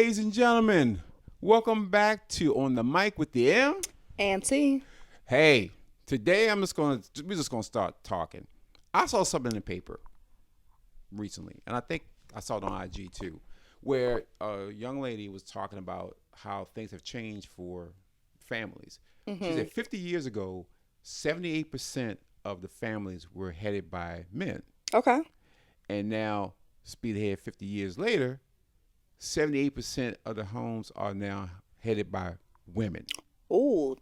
ladies and gentlemen. Welcome back to On the Mic with the M. Auntie. Hey, today we're just gonna start talking. I saw something in the paper recently, and I think I saw it on IG too, where a young lady was talking about how things have changed for families. She said 50 years ago, 78% of the families were headed by men. Okay. And now, speed ahead 50 years later, 78% of the homes are now headed by women. Oh.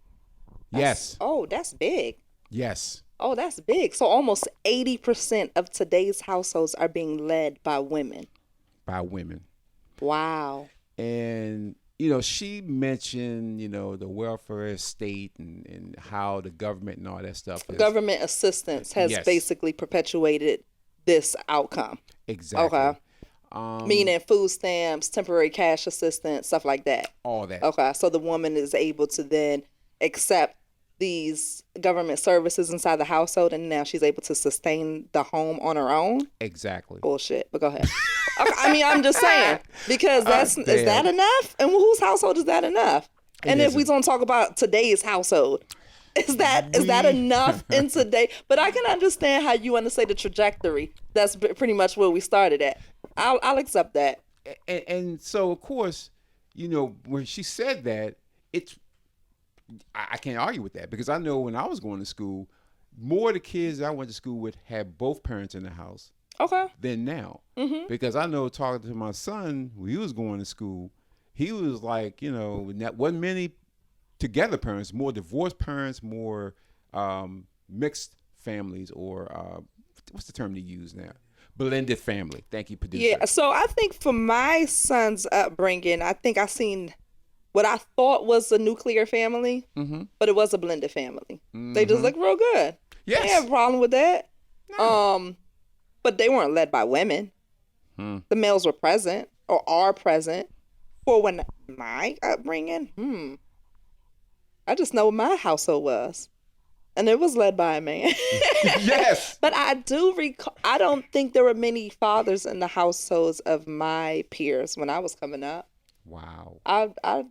Yes. Oh, that's big. Yes. Oh, that's big. So almost 80% of today's households are being led by women. By women. Wow. And, she mentioned, the welfare state and how the government and all that stuff is. Government assistance has basically perpetuated this outcome. Exactly. Okay. Meaning food stamps, temporary cash assistance, stuff like that. All that. Okay. So the woman is able to then accept these government services inside the household, and now she's able to sustain the home on her own. Exactly. Bullshit, but go ahead. Okay, I mean, I'm just saying, because is that enough? And whose household is that enough? And if we don't talk about today's household, is that enough in today? But I can understand how you want to say the trajectory. That's pretty much where we started at. I'll accept that. And so, of course, when she said that, I can't argue with that, because I know when I was going to school, more of the kids I went to school with had both parents in the house. Okay. Than now. Mm-hmm. Because I know, talking to my son when he was going to school, he was like, wasn't many together parents, more divorced parents, more mixed families, or what's the term they use now? Blended family. Thank you, producer. Yeah, so I think for my son's upbringing, I think I seen what I thought was a nuclear family, but it was a blended family. Mm-hmm. They just look real good. Yes. They have a problem with that. No. But they weren't led by women. The males were present or are present for when my upbringing. I just know what my household was. And it was led by a man. Yes. But I do recall, I don't think there were many fathers in the households of my peers when I was coming up. Wow. I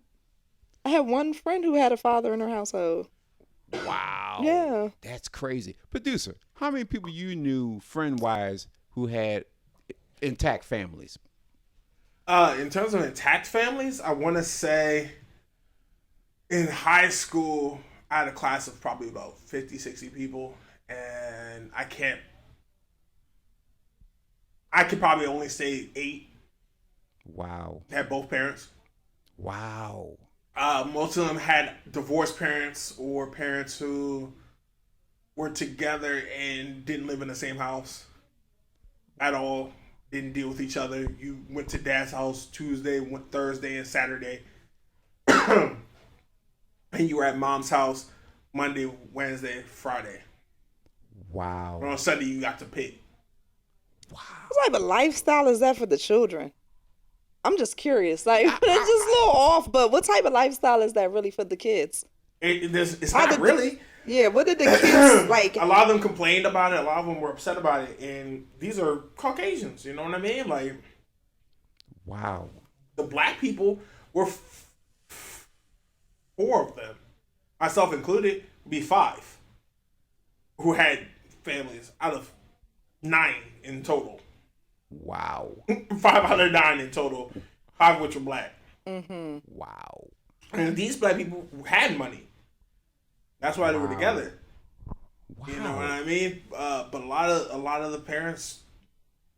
had one friend who had a father in her household. Wow. Yeah. That's crazy. Producer, how many people you knew, friend-wise, who had intact families? In terms of intact families, I want to say in high school, I had a class of probably about 50, 60 people, and I could probably only say 8. Wow. Had both parents. Wow. Most of them had divorced parents or parents who were together and didn't live in the same house at all. Didn't deal with each other. You went to dad's house Tuesday, went Thursday, and Saturday. And you were at mom's house Monday, Wednesday, Friday. Wow. And on Sunday, you got to pick. Wow. What type of lifestyle is that for the children? I'm just curious. Like, it's just a little off, but what type of lifestyle is that really for the kids? It's not really. Yeah, what did the kids like? A lot of them complained about it. A lot of them were upset about it. And these are Caucasians, you know what I mean? Like, wow. The black people were 4 of them, myself included, would be 5, who had families out of 9 in total. Wow. 5 out of 9 in total, 5 of which were black. Mm-hmm. Wow. And these black people had money. That's why they were together. Wow. You know what I mean? But a lot of the parents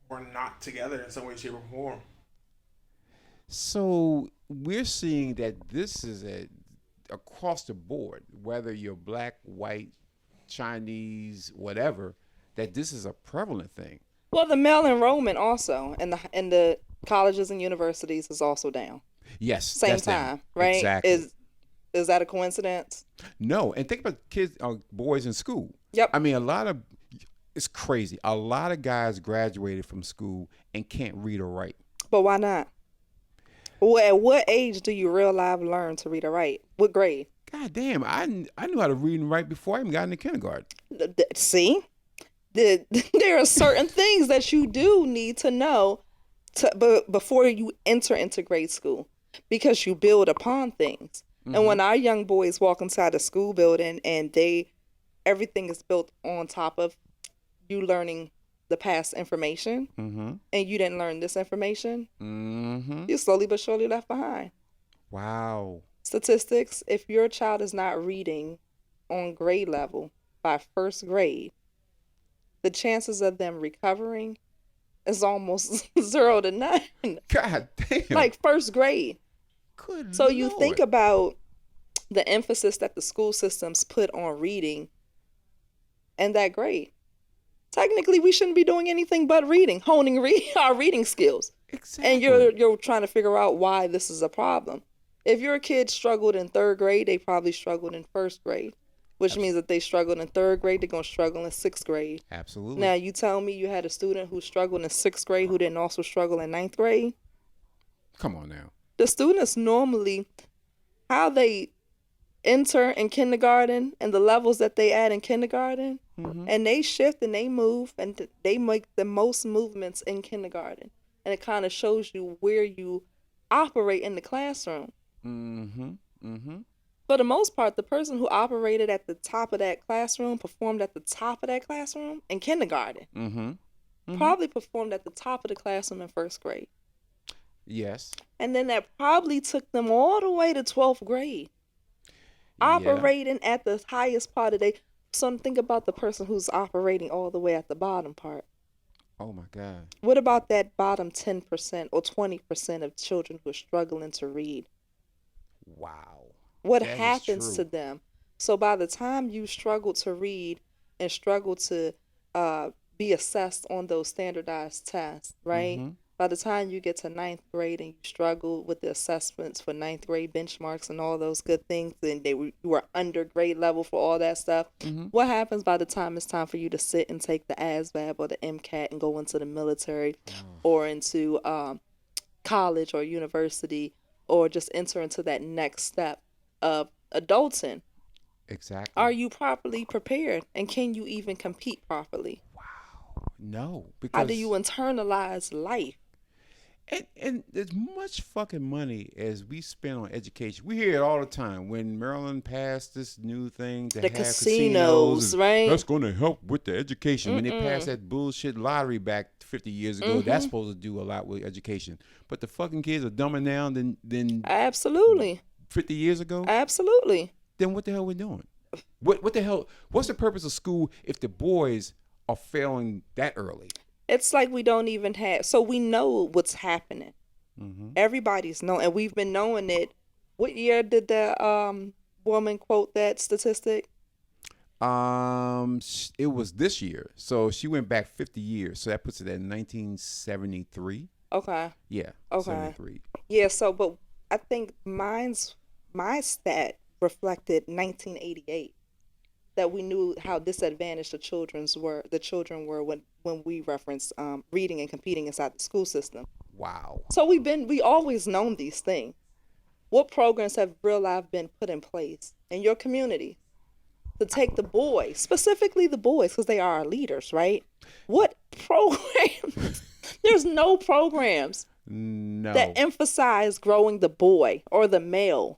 were not together in some way, shape, or form. So we're seeing that this is across the board, whether you're black, white, Chinese, whatever, that this is a prevalent thing. Well, the male enrollment also in the colleges and universities is also down. Yes. Same time, right? Exactly. Is that a coincidence? No. And think about kids, boys in school. Yep. I mean, it's crazy. A lot of guys graduated from school and can't read or write. But why not? Well, at what age do you real life learn to read or write? What grade? God damn, I knew how to read and write before I even got into kindergarten. See? There are certain things that you do need to know before you enter into grade school. because you build upon things. And when our young boys walk inside a school building and everything is built on top of you learning the past information, and you didn't learn this information, you're slowly but surely left behind. Wow. Statistics, if your child is not reading on grade level by first grade, the chances of them recovering is almost 0 to 9. God damn. Like first grade. Good So you Lord. think about the emphasis that the school systems put on reading and that grade. Technically, we shouldn't be doing anything but reading, honing our reading skills. Exactly. And you're trying to figure out why this is a problem. If your kid struggled in third grade, they probably struggled in first grade, which means that they struggled in third grade, they're going to struggle in sixth grade. Absolutely. Now, you tell me you had a student who struggled in sixth grade who didn't also struggle in ninth grade? Come on now. The students normally, how they enter in kindergarten and the levels that they add in kindergarten, and they shift and they move and they make the most movements in kindergarten. And it kind of shows you where you operate in the classroom. For the most part, the person who operated at the top of that classroom, performed at the top of that classroom in kindergarten, probably performed at the top of the classroom in first grade. Yes. And then that probably took them all the way to 12th grade, operating at the highest part of their. So think about the person who's operating all the way at the bottom part. Oh my God. What about that bottom 10% or 20% of children who are struggling to read? Wow. What That is happens true. to them? So by the time you struggle to read and struggle to be assessed on those standardized tests, right? By the time you get to ninth grade and you struggle with the assessments for ninth grade benchmarks and all those good things, and you were under grade level for all that stuff, what happens by the time it's time for you to sit and take the ASVAB or the MCAT and go into the military or into college or university or just enter into that next step of adulting? Exactly. Are you properly prepared, and can you even compete properly? No. Because How do you internalize life? And as much fucking money as we spend on education, we hear it all the time. When Maryland passed this new thing to The have casinos, and right? That's going to help with the education. When they passed that bullshit lottery back 50 years ago, that's supposed to do a lot with education. But the fucking kids are dumber now than Absolutely. 50 years ago. Absolutely. Then what the hell we doing? What the hell? What's the purpose of school if the boys are failing that early? It's like we don't even have, so we know what's happening. Everybody's known, and we've been knowing it. What year did the woman quote that statistic? It was this year. So she went back 50 years. So that puts it at 1973. Okay. Yeah. Okay. 73. Yeah, so, but I think my stat reflected 1988. That we knew how disadvantaged the children were when we referenced reading and competing inside the school system. Wow. So we always known these things. What programs have real life been put in place in your community to take the boys, specifically the boys, because they are our leaders, right? What programs? There's no programs that emphasize growing the boy or the male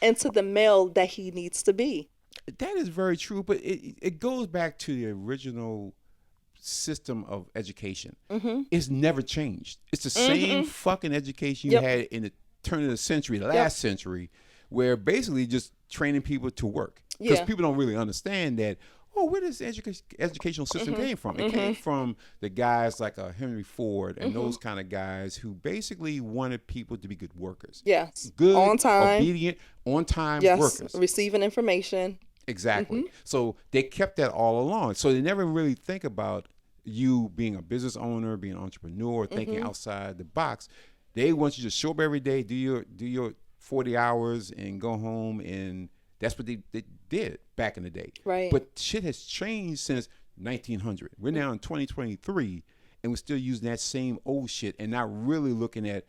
into the male that he needs to be. That is very true, but it goes back to the original system of education. It's never changed. It's the same fucking education you had in the turn of the century, the last century, where basically just training people to work. Because people don't really understand that, where does the educational system came from? It came from the guys like Henry Ford and those kind of guys who basically wanted people to be good workers. Yes. Good, on time. obedient, on-time workers. Receiving information. Exactly. So they kept that all along. So they never really think about you being a business owner, being an entrepreneur, thinking outside the box. They want you to show up every day, do your 40 hours and go home, and that's what they did back in the day. Right. But shit has changed since 1900. We're now in 2023, and we're still using that same old shit and not really looking at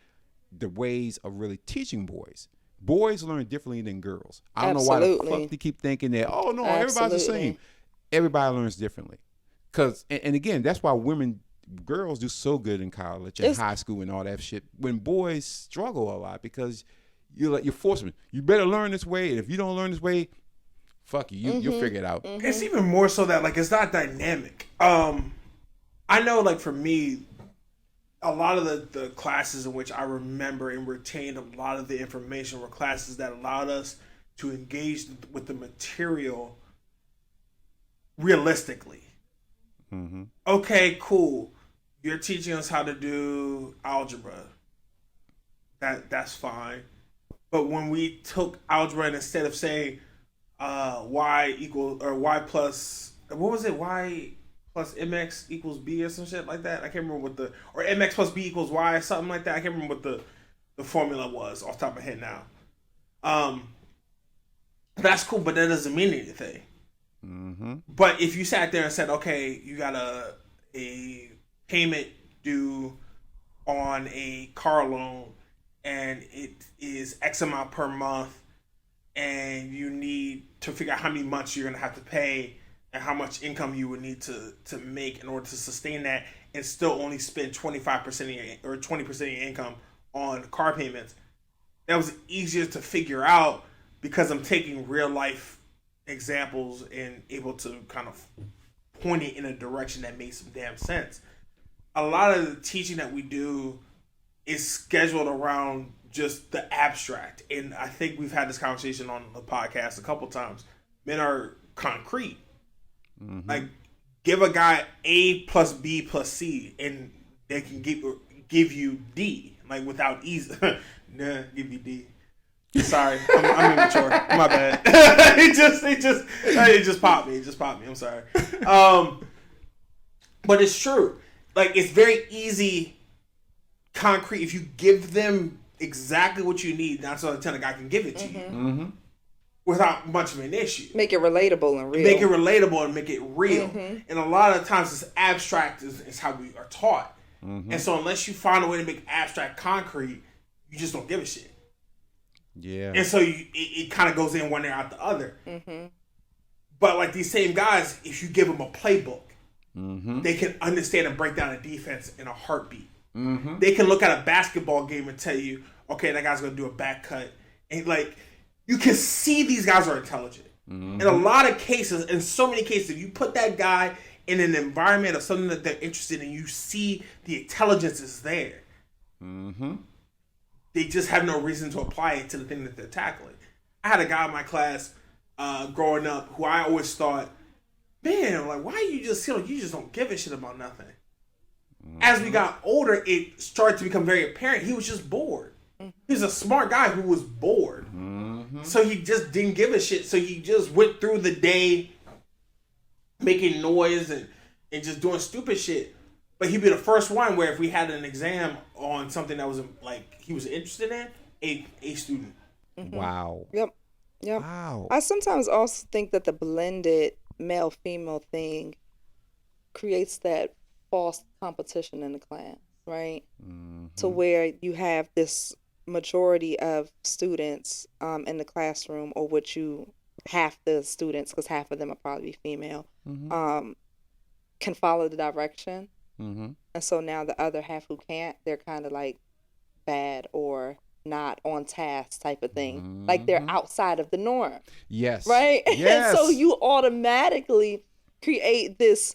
the ways of really teaching boys. Boys learn differently than girls. I don't know why the fuck they keep thinking that, everybody's the same. Everybody learns differently. And again, that's why girls do so good in college and high school and all that shit, when boys struggle a lot because you're forcing me. You better learn this way, and if you don't learn this way, fuck you. You'll figure it out. It's even more so that like it's not dynamic. I know like for me, a lot of the classes in which I remember and retained a lot of the information were classes that allowed us to engage with the material realistically. Mm-hmm. Okay, cool. You're teaching us how to do algebra. That's fine. But when we took algebra and instead of saying y equals or y plus what was it, y plus mx equals b or some shit like that, I can't remember what the, or mx plus b equals y or something like that, I can't remember what the formula was off the top of my head now. That's cool, but that doesn't mean anything. Mm-hmm. But if you sat there and said, okay, you got a payment due on a car loan and it is X amount per month, and you need to figure out how many months you're going to have to pay and how much income you would need to make in order to sustain that and still only spend 25% of your, or 20% of your income on car payments. That was easier to figure out because I'm taking real life examples and able to kind of point it in a direction that makes some damn sense. A lot of the teaching that we do is scheduled around just the abstract. And I think we've had this conversation on the podcast a couple times. Men are concrete. Mm-hmm. Like, give a guy A plus B plus C and they can give you D. Like, without ease. Nah, give you D. Sorry, I'm immature. My bad. it just popped me. It just popped me. I'm sorry. But it's true. Like, it's very easy, concrete. If you give them exactly what you need, 9 times out of 10 a guy can give it to you without much of an issue. Make it relatable and real. Make it relatable and make it real. And a lot of times, it's abstract is how we are taught. And so, unless you find a way to make abstract concrete, you just don't give a shit. Yeah. And so it kind of goes in one ear out the other. But like these same guys, if you give them a playbook, they can understand and break down a defense in a heartbeat. They can look at a basketball game and tell you, okay, that guy's going to do a back cut. And like, you can see these guys are intelligent. In a lot of cases, in so many cases, if you put that guy in an environment of something that they're interested in, you see the intelligence is there. They just have no reason to apply it to the thing that they're tackling. I had a guy in my class growing up who I always thought, man, like, why you just feel like you just don't give a shit about nothing? As we got older, it started to become very apparent he was just bored. He was a smart guy who was bored. So he just didn't give a shit. So he just went through the day making noise and just doing stupid shit. But he'd be the first one where if we had an exam on something that was like he was interested in, a student. Wow. Yep. Wow. I sometimes also think that the blended male-female thing creates that false competition in the class, right? To where you have this majority of students in the classroom, or what you, half the students, because half of them are probably female, can follow the direction. And so now the other half who can't, they're kind of like bad or not on task type of thing. Like they're outside of the norm. Yes. Right? Yes. And so you automatically create this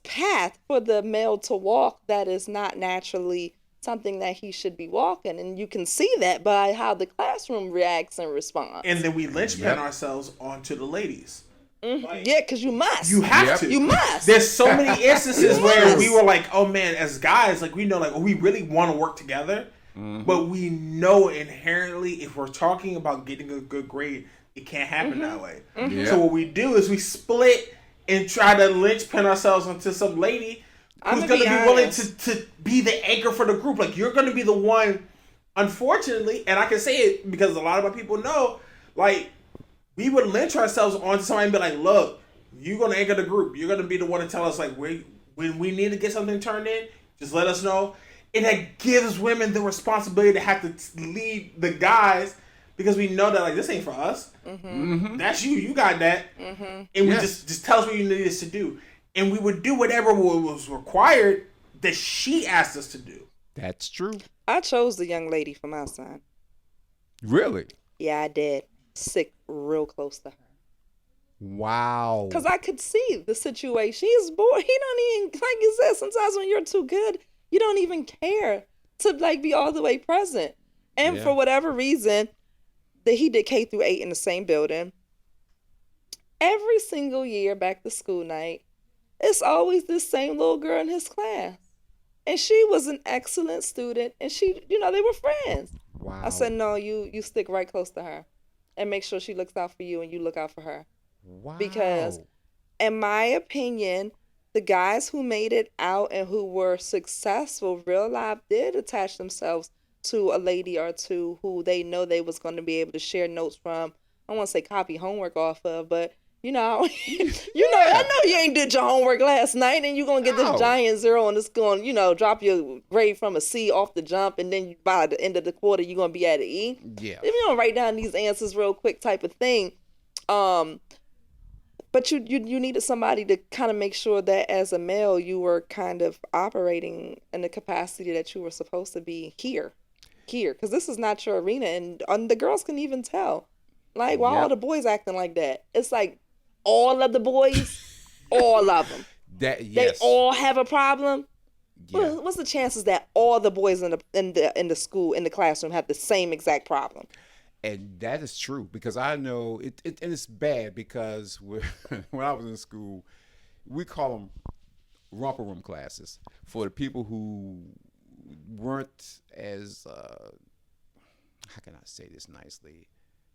path for the male to walk that is not naturally something that he should be walking. And you can see that by how the classroom reacts and responds. And then we linchpin ourselves onto the ladies. Like, yeah, because you must. You have to. You must. There's so many instances where we were like, oh man, as guys, like we know, like we really want to work together, but we know inherently if we're talking about getting a good grade, it can't happen that way. So what we do is we split and try to linchpin ourselves onto some lady who's going to be willing to be the anchor for the group. Like you're going to be the one, unfortunately, and I can say it because a lot of my people know, like, we would lynch ourselves onto somebody and be like, look, you're going to anchor the group. You're going to be the one to tell us, like, when we need to get something turned in, just let us know. And that gives women the responsibility to have to lead the guys because we know that, like, this ain't for us. That's you. You got that. And we just tell us what you need us to do. And we would do whatever was required that she asked us to do. That's true. I chose the young lady for my son. Really? Yeah, I did. Sit real close to her. Wow. Because I could see the situation. He's bored. He don't even, like you said, sometimes when you're too good, you don't even care to like be all the way present. And Yeah. for whatever reason, that he did K through 8 in the same building. Every single year back to school night, it's always this same little girl in his class. And she was an excellent student, and she, they were friends. Wow. I said, no, you stick right close to her and make sure she looks out for you and you look out for her. Wow. Because in my opinion, the guys who made it out and who were successful real life did attach themselves to a lady or two who they know they was going to be able to share notes from. I want to say copy homework off of, but I know you ain't did your homework last night and you're going to get this giant 0 and it's going, drop your grade from a C off the jump, and then by the end of the quarter, you're going to be at an E. Yeah. If you don't write down these answers real quick type of thing. But you needed somebody to kind of make sure that as a male, you were kind of operating in the capacity that you were supposed to be here. Because this is not your arena. And the girls can even tell. Like, why all the boys acting like that? It's like all of the boys, all of them. They all have a problem. Yeah. What's the chances that all the boys in the school, in the classroom, have the same exact problem? And that is true, because I know it and it's bad because when I was in school, we call them romper room classes for the people who weren't as, how can I say this nicely?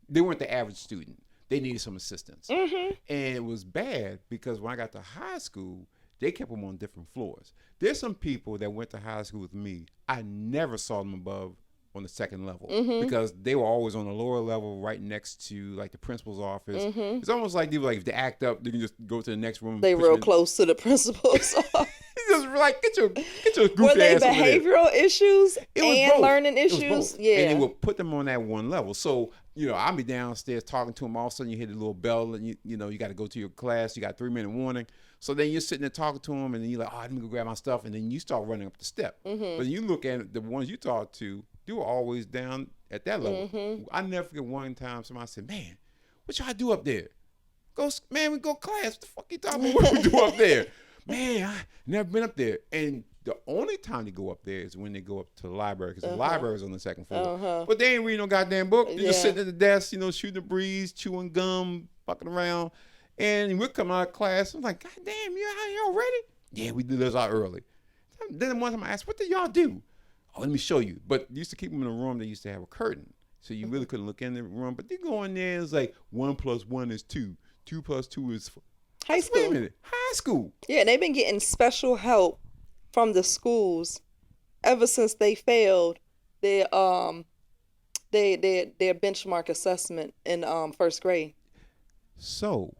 They weren't the average student. They needed some assistance. Mm-hmm. And it was bad because when I got to high school, they kept them on different floors. There's some people that went to high school with me, I never saw them above on the second level, because they were always on the lower level right next to like the principal's office. It's almost like they were like, if they act up, they can just go to the next room. They real close to the principal's office. Just like get your goofy were they ass over there. behavioral issues and both. learning It was issues? both. Yeah. And they would put them on that one level. So, I'll be downstairs talking to them. All of a sudden you hear the little bell and you got to go to your class. You got 3-minute warning. So then you're sitting there talking to them and then you're like, let me go grab my stuff. And then you start running up the step. But you look at the ones you talk to, they were always down at that level. I never forget one time somebody said, man, what y'all do up there? We go class. What the fuck you talking about? What we do up there? Man, I never been up there. And the only time they go up there is when they go up to the library, because the library is on the second floor. But they ain't reading no goddamn book. They're just sitting at the desk, shooting the breeze, chewing gum, fucking around. And we're coming out of class. I'm like, God damn, you out here already? Yeah, we did this out early. Then one time I asked, what did y'all do? Oh, let me show you. But used to keep them in a room. They used to have a curtain, so you really couldn't look in the room. But they go in there. It's like 1 + 1 is 2. 2 + 2 is 4. High school. Wait a minute, high school. Yeah, they've been getting special help from the schools ever since they failed their benchmark assessment in first grade. So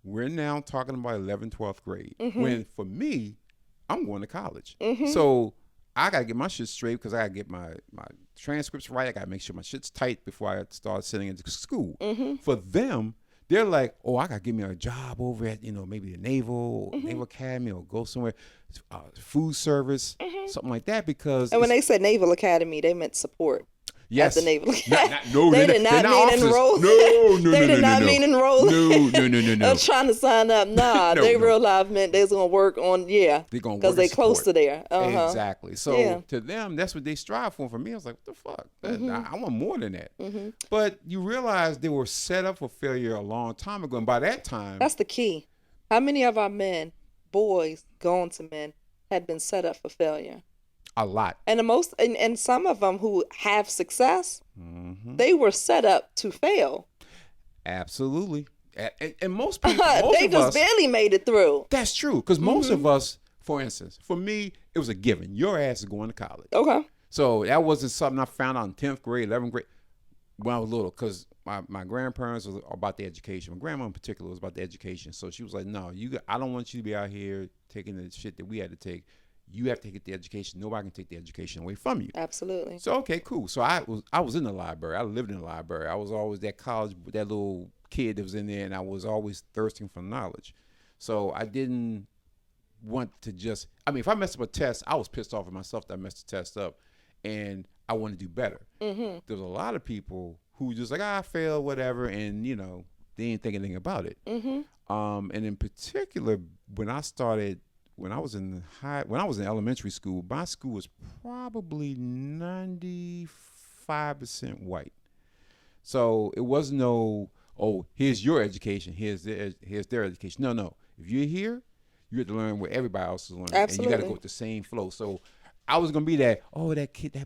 we're now talking about 11th, 12th grade. When for me, I'm going to college. So I got to get my shit straight, because I got to get my transcripts right. I got to make sure my shit's tight before I start sitting into school. For them, they're like, I got to get me a job over at, maybe the Naval Academy, or go somewhere, food service, something like that. Because when they said Naval Academy, they meant support. Yes. At the Naval Academy. No, they did not mean enroll. No. They did not mean enroll. No. I'm trying to sign up. Nah, they real life meant they was gonna work on. Yeah, they're gonna work because they close to there. Exactly. So to them, that's what they strive for. For me, I was like, what the fuck? I want more than that. But you realize they were set up for failure a long time ago, and by that time, that's the key. How many of our men, boys, going to men, had been set up for failure? A lot. And and some of them who have success, they were set up to fail. Absolutely. And most people, they just barely made it through. That's true, because most of us, for instance, for me, it was a given. Your ass is going to college. Okay. So that wasn't something I found out in 10th grade, 11th grade, when I was little, because my grandparents was about the education. My grandma in particular was about the education. So she was like, no, I don't want you to be out here taking the shit that we had to take. You have to get the education. Nobody can take the education away from you. Absolutely. So, okay, cool. So I was in the library. I lived in the library. I was always that little kid that was in there, and I was always thirsting for knowledge. So I didn't want to if I messed up a test, I was pissed off at myself that I messed the test up. And I want to do better. There's a lot of people who just like, I failed, whatever, and they didn't think anything about it. And in particular, when I was in elementary school, my school was probably 95% white. So it was no, oh, here's your education, here's their education. No. If you're here, you have to learn what everybody else is learning. Absolutely. And you got to go with the same flow. So I was going to be that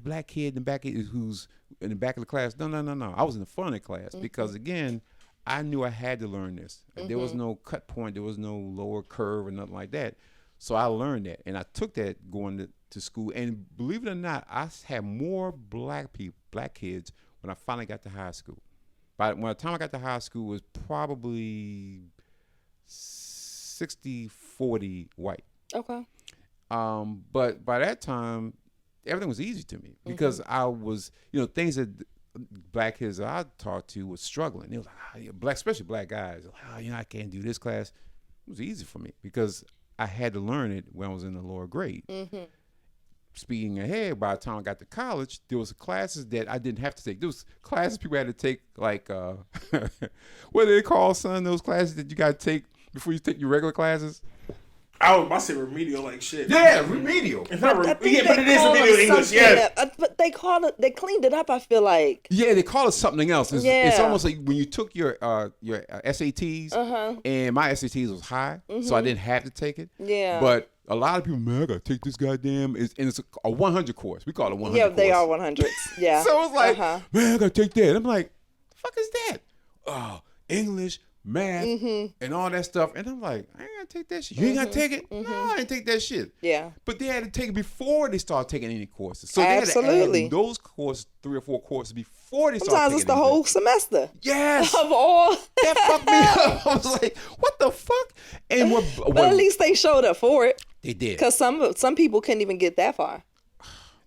black kid in the back who's in the back of the class. No. I was in the front of the class because, again, I knew I had to learn this. There was no cut point. There was no lower curve or nothing like that. So I learned that. And I took that going to school. And believe it or not, I had more black kids when I finally got to high school. By the time I got to high school, it was probably 60-40 white. Okay. But by that time, everything was easy to me because I was, things that black kids that I talked to was struggling. They was like, especially black guys, like, I can't do this class. It was easy for me because I had to learn it when I was in the lower grade. Speaking ahead, by the time I got to college, there was classes that I didn't have to take. There was classes people had to take, like, what do they call, son? Those classes that you got to take before you take your regular classes? I was about to say remedial like shit. Yeah, remedial. It's not but it is remedial English, yeah. But they cleaned it up, I feel like. Yeah, they call it something else. It's almost like when you took your SATs, and my SATs was high, so I didn't have to take it. Yeah. But a lot of people, man, I got to take this goddamn, and it's a 100 course. We call it a 100 Yeah, course. they are 100s. Yeah. So it's like, man, I got to take that. I'm like, the fuck is that? Oh, English, math, and all that stuff. And I'm like, I ain't got to take that shit. You ain't got to take it? No, I ain't take that shit. Yeah. But they had to take it before they started taking any courses. So Absolutely. they had to add those courses, 3 or 4 courses before they started Sometimes taking it's the anything. whole semester. Yes. Of all. That fucked me up. I was like, what the fuck? And But at least they showed up for it. they did. Because some people couldn't even get that far.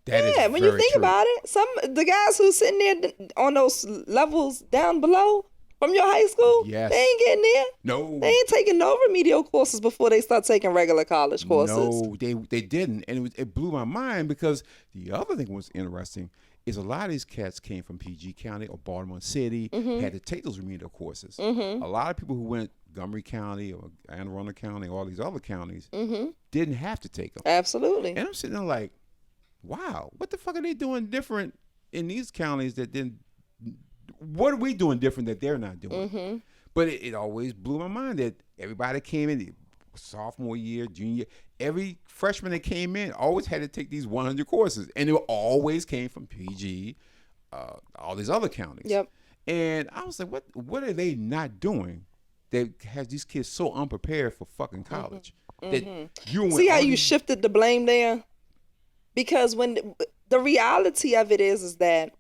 That is When you very think true. about it, the guys who's sitting there on those levels down below from your high school, Yes. they ain't getting there. No. They ain't taking no remedial courses before they start taking regular college courses. No, they didn't, and it blew my mind because the other thing was interesting is a lot of these cats came from PG County or Baltimore City, had to take those remedial courses. A lot of people who went Montgomery County or Anne Arundel County, all these other counties, didn't have to take them. Absolutely. And I'm sitting there like, wow, what the fuck are they doing different in these counties that didn't? What are we doing different that they're not doing? But it always blew my mind that everybody came in, sophomore year, junior year, every freshman that came in always had to take these 100 courses. And they always came from PG, all these other counties. Yep. And I was like, what are they not doing that has these kids so unprepared for fucking college? That you See how you shifted the blame there? Because when the reality of it is that,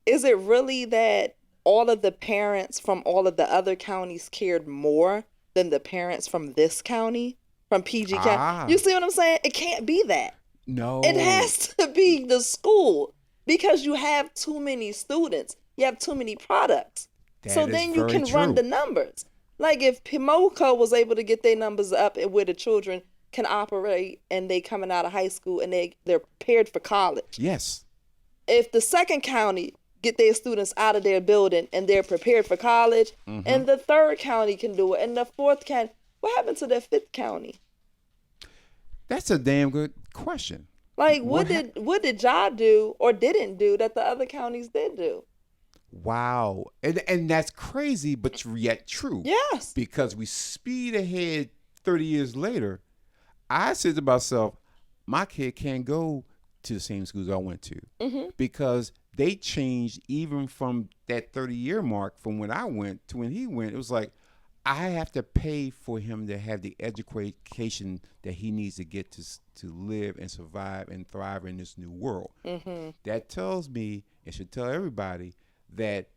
is it really that all of the parents from all of the other counties cared more than the parents from this county, from PG County? You see what I'm saying? It can't be that. No. It has to be the school because you have too many students. You have too many products. So then you can run the numbers. Like if Pimoco was able to get their numbers up and where the children can operate and they coming out of high school and they're prepared for college. Yes. If the second county get their students out of their building and they're prepared for college, and the third county can do it, and the fourth county, what happened to the fifth county? That's a damn good question. Like what did y'all do or didn't do that the other counties did do? Wow. And that's crazy, but yet true. Yes. Because we speed ahead 30 years later. I said to myself, my kid can't go to the same schools I went to because they changed even from that 30-year mark from when I went to when he went. It was like, I have to pay for him to have the education that he needs to get to live and survive and thrive in this new world. That tells me, it should tell everybody, that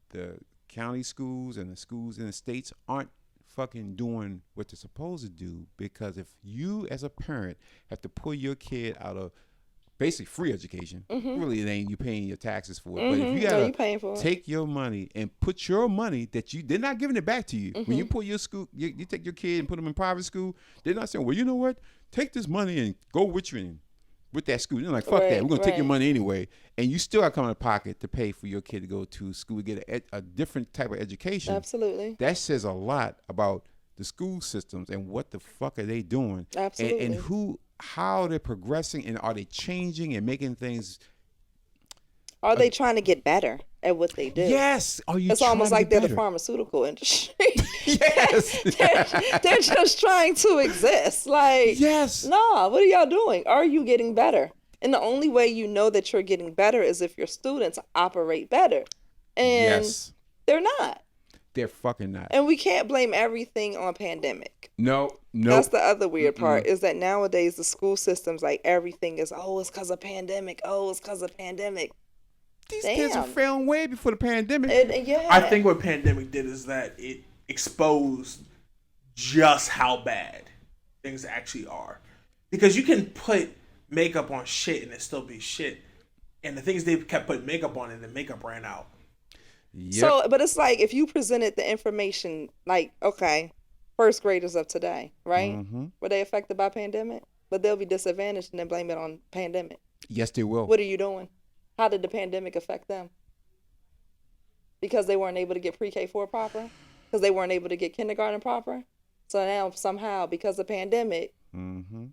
the county schools and the schools in the states aren't fucking doing what they're supposed to do, because if you as a parent have to pull your kid out of basically free education, really it ain't you paying your taxes for it, but if you gotta take your money and put your money that they're not giving it back to you. When you pull your school, you take your kid and put them in private school, they're not saying, well, you know what, take this money and go with you and with that school. They're like, fuck that. We're going to take your right. money anyway. And you still got to come out of pocket to pay for your kid to go to school to get a different type of education. Absolutely. That says a lot about the school systems and what the fuck are they doing. Absolutely. And how they're progressing, and are they changing and making things. Are they trying to get better at what they do? Yes. Are you It's trying almost to like get they're the better? pharmaceutical industry. Yes. they're just trying to exist. Like, Yes. nah, what are y'all doing? Are you getting better? And the only way you know that you're getting better is if your students operate better. And Yes. they're not. They're fucking not. And we can't blame everything on pandemic. No. That's the other weird part, is that nowadays the school systems, like everything is, it's because of pandemic. Oh, it's because of pandemic. These kids are failing way before the pandemic. Yeah. I think what pandemic did is that it exposed just how bad things actually are. Because you can put makeup on shit and it still be shit. And the things they kept putting makeup on and the makeup ran out. Yep. So, but it's like if you presented the information, like, okay, first graders of today, right? Mm-hmm. Were they affected by pandemic? But they'll be disadvantaged and then blame it on pandemic. Yes, they will. What are you doing? How did the pandemic affect them? Because they weren't able to get pre-K4 proper? Because they weren't able to get kindergarten proper? So now somehow, because of pandemic, Mm-hmm.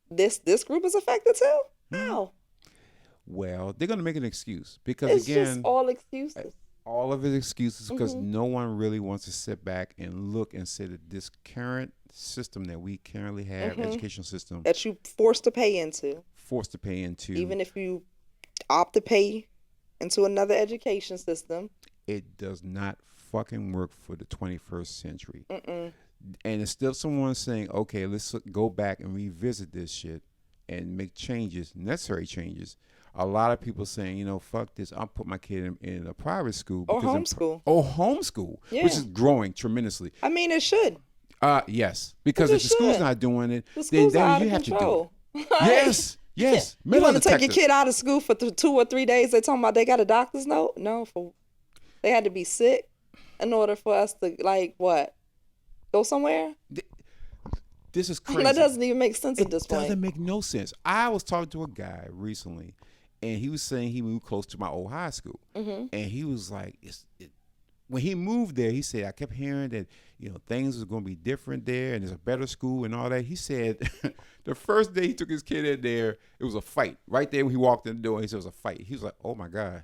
this group is affected too? How? Well, they're going to make an excuse because, It's again, just all excuses. all of his excuses because no one really wants to sit back and look and say that this current system that we currently have, educational system, That you forced to pay into. forced to pay into, Even if you opt to pay into another education system. it does not fucking work for the 21st century. And it's still someone saying, okay, let's go back and revisit this shit and make changes, necessary changes. A lot of people saying, fuck this. I'll put my kid in a private school. Or homeschool. Homeschool, Yeah. which is growing tremendously. I mean, it should. Yes, because It if the school's should. not doing it, The then schools are out you of have control. to do it. Yes. You Metal want to take your detectors. kid out of school for 2 or 3 days? They talking about they got a doctor's note? No, they had to be sick in order for us to go somewhere. This is crazy. That doesn't even make sense at this It point. doesn't make no sense. I was talking to a guy recently, and he was saying he moved close to my old high school, and he was like, when he moved there, he said, I kept hearing that things was going to be different there, and there's a better school and all that. He said the first day he took his kid in there, it was a fight right there when he walked in the door. He said it was a fight. He was like, oh my God.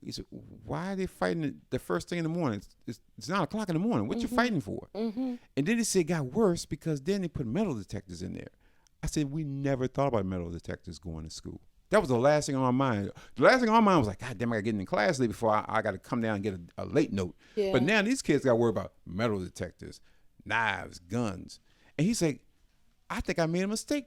He said, why are they fighting the first thing in the morning? It's 9 o'clock in the morning. What you fighting for? And then he said it got worse because then they put metal detectors in there. I said, we never thought about metal detectors going to school. That was the last thing on my mind. The last thing on my mind was like, God damn, I got to get in class late before I got to come down and get a late note. Yeah. But now these kids got to worry about metal detectors, knives, guns. And he's like, I think I made a mistake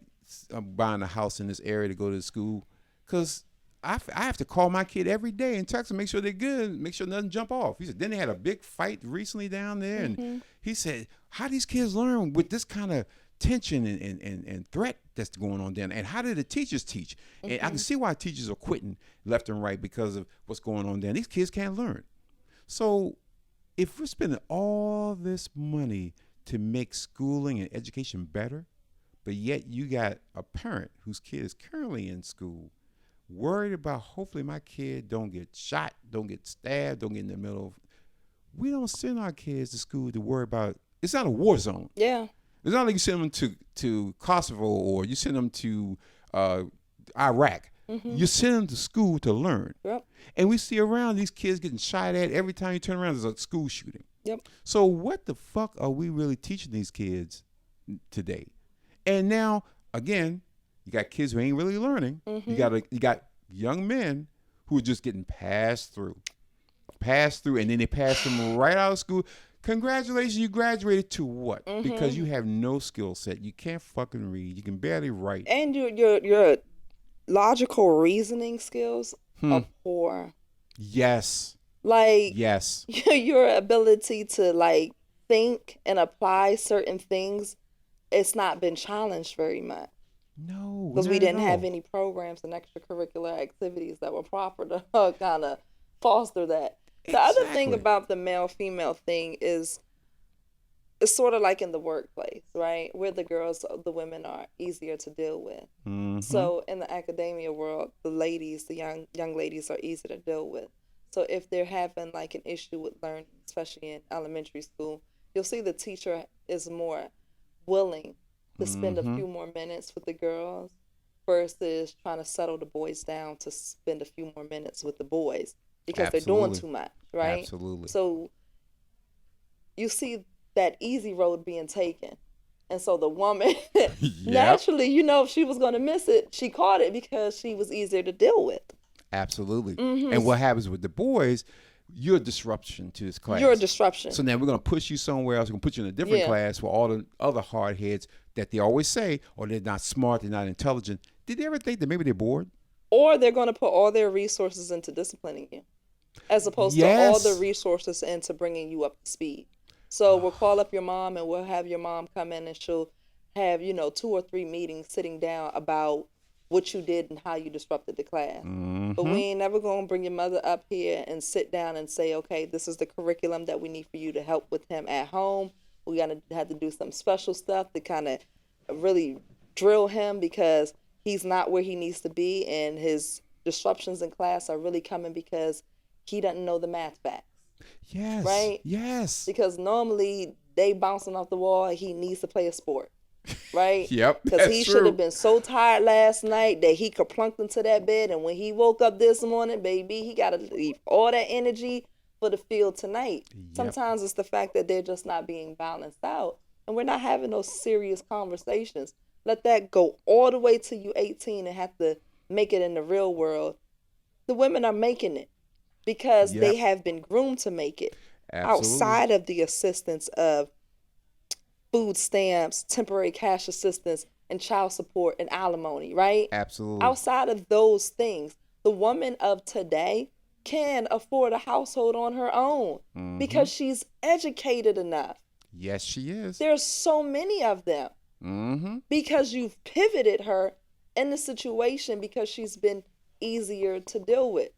buying a house in this area to go to school because I have to call my kid every day and text them, make sure they're good, make sure nothing jump off. He said, then they had a big fight recently down there. And he said, how these kids learn with this kind of tension and threat that's going on down there? And how do the teachers teach? And I can see why teachers are quitting left and right because of what's going on there. These kids can't learn. So if we're spending all this money to make schooling and education better, but yet you got a parent whose kid is currently in school worried about hopefully my kid don't get shot, don't get stabbed, don't get in the middle of. We don't send our kids to school to worry about. It's not a war zone. Yeah. It's not like you send them to Kosovo or you send them to Iraq. You send them to school to learn. Yep. And we see around these kids getting shot at every time you turn around. There's a school shooting. Yep. So what the fuck are we really teaching these kids today? And now again, you got kids who ain't really learning. You got young men who are just getting passed through, and then they pass them right out of school. Congratulations, you graduated to what? Because you have no skill set. You can't fucking read. You can barely write. And your logical reasoning skills are poor. Yes. Like, Yes. your ability to think and apply certain things, it's not been challenged very much. No. Because we not didn't at have all. any programs and extracurricular activities that were proper to kind of foster that. The other thing Exactly. about the male-female thing is it's sort of like in the workplace, right? Where the women are easier to deal with. Mm-hmm. So in the academia world, the young ladies are easy to deal with. So if they're having like an issue with learning, especially in elementary school, you'll see the teacher is more willing to spend a few more minutes with the girls versus trying to settle the boys down to spend a few more minutes with the boys because they're doing too much, right? Absolutely. So you see that easy road being taken. And so the woman, naturally, if she was going to miss it, she caught it because she was easier to deal with. Absolutely. And what happens with the boys, you're a disruption to this class. You're a disruption. So now we're going to push you somewhere else. We're going to put you in a different class for all the other hard heads that they always say, or they're not smart, they're not intelligent. Did they ever think that maybe they're bored? Or they're going to put all their resources into disciplining you as opposed to all the resources into bringing you up to speed. So we'll call up your mom and we'll have your mom come in and she'll have, 2 or 3 meetings sitting down about what you did and how you disrupted the class. But we ain't never going to bring your mother up here and sit down and say, okay, this is the curriculum that we need for you to help with him at home. We got to have to do some special stuff to kind of really drill him because he's not where he needs to be, and his disruptions in class are really coming because he doesn't know the math facts. Yes. Right? Yes. Because normally they bouncing off the wall, he needs to play a sport. Right? Yep. Because he should have been so tired last night that he kerplunked into that bed, and when he woke up this morning, baby, he got to leave all that energy for the field tonight. Yep. Sometimes it's the fact that they're just not being balanced out, and we're not having those serious conversations. Let that go all the way till you 18 and have to make it in the real world. The women are making it because they have been groomed to make it. Absolutely. Outside of the assistance of food stamps, temporary cash assistance, and child support and alimony, right? Absolutely. Outside of those things, the woman of today can afford a household on her own because she's educated enough. Yes, she is. There's so many of them because you've pivoted her in the situation because she's been easier to deal with.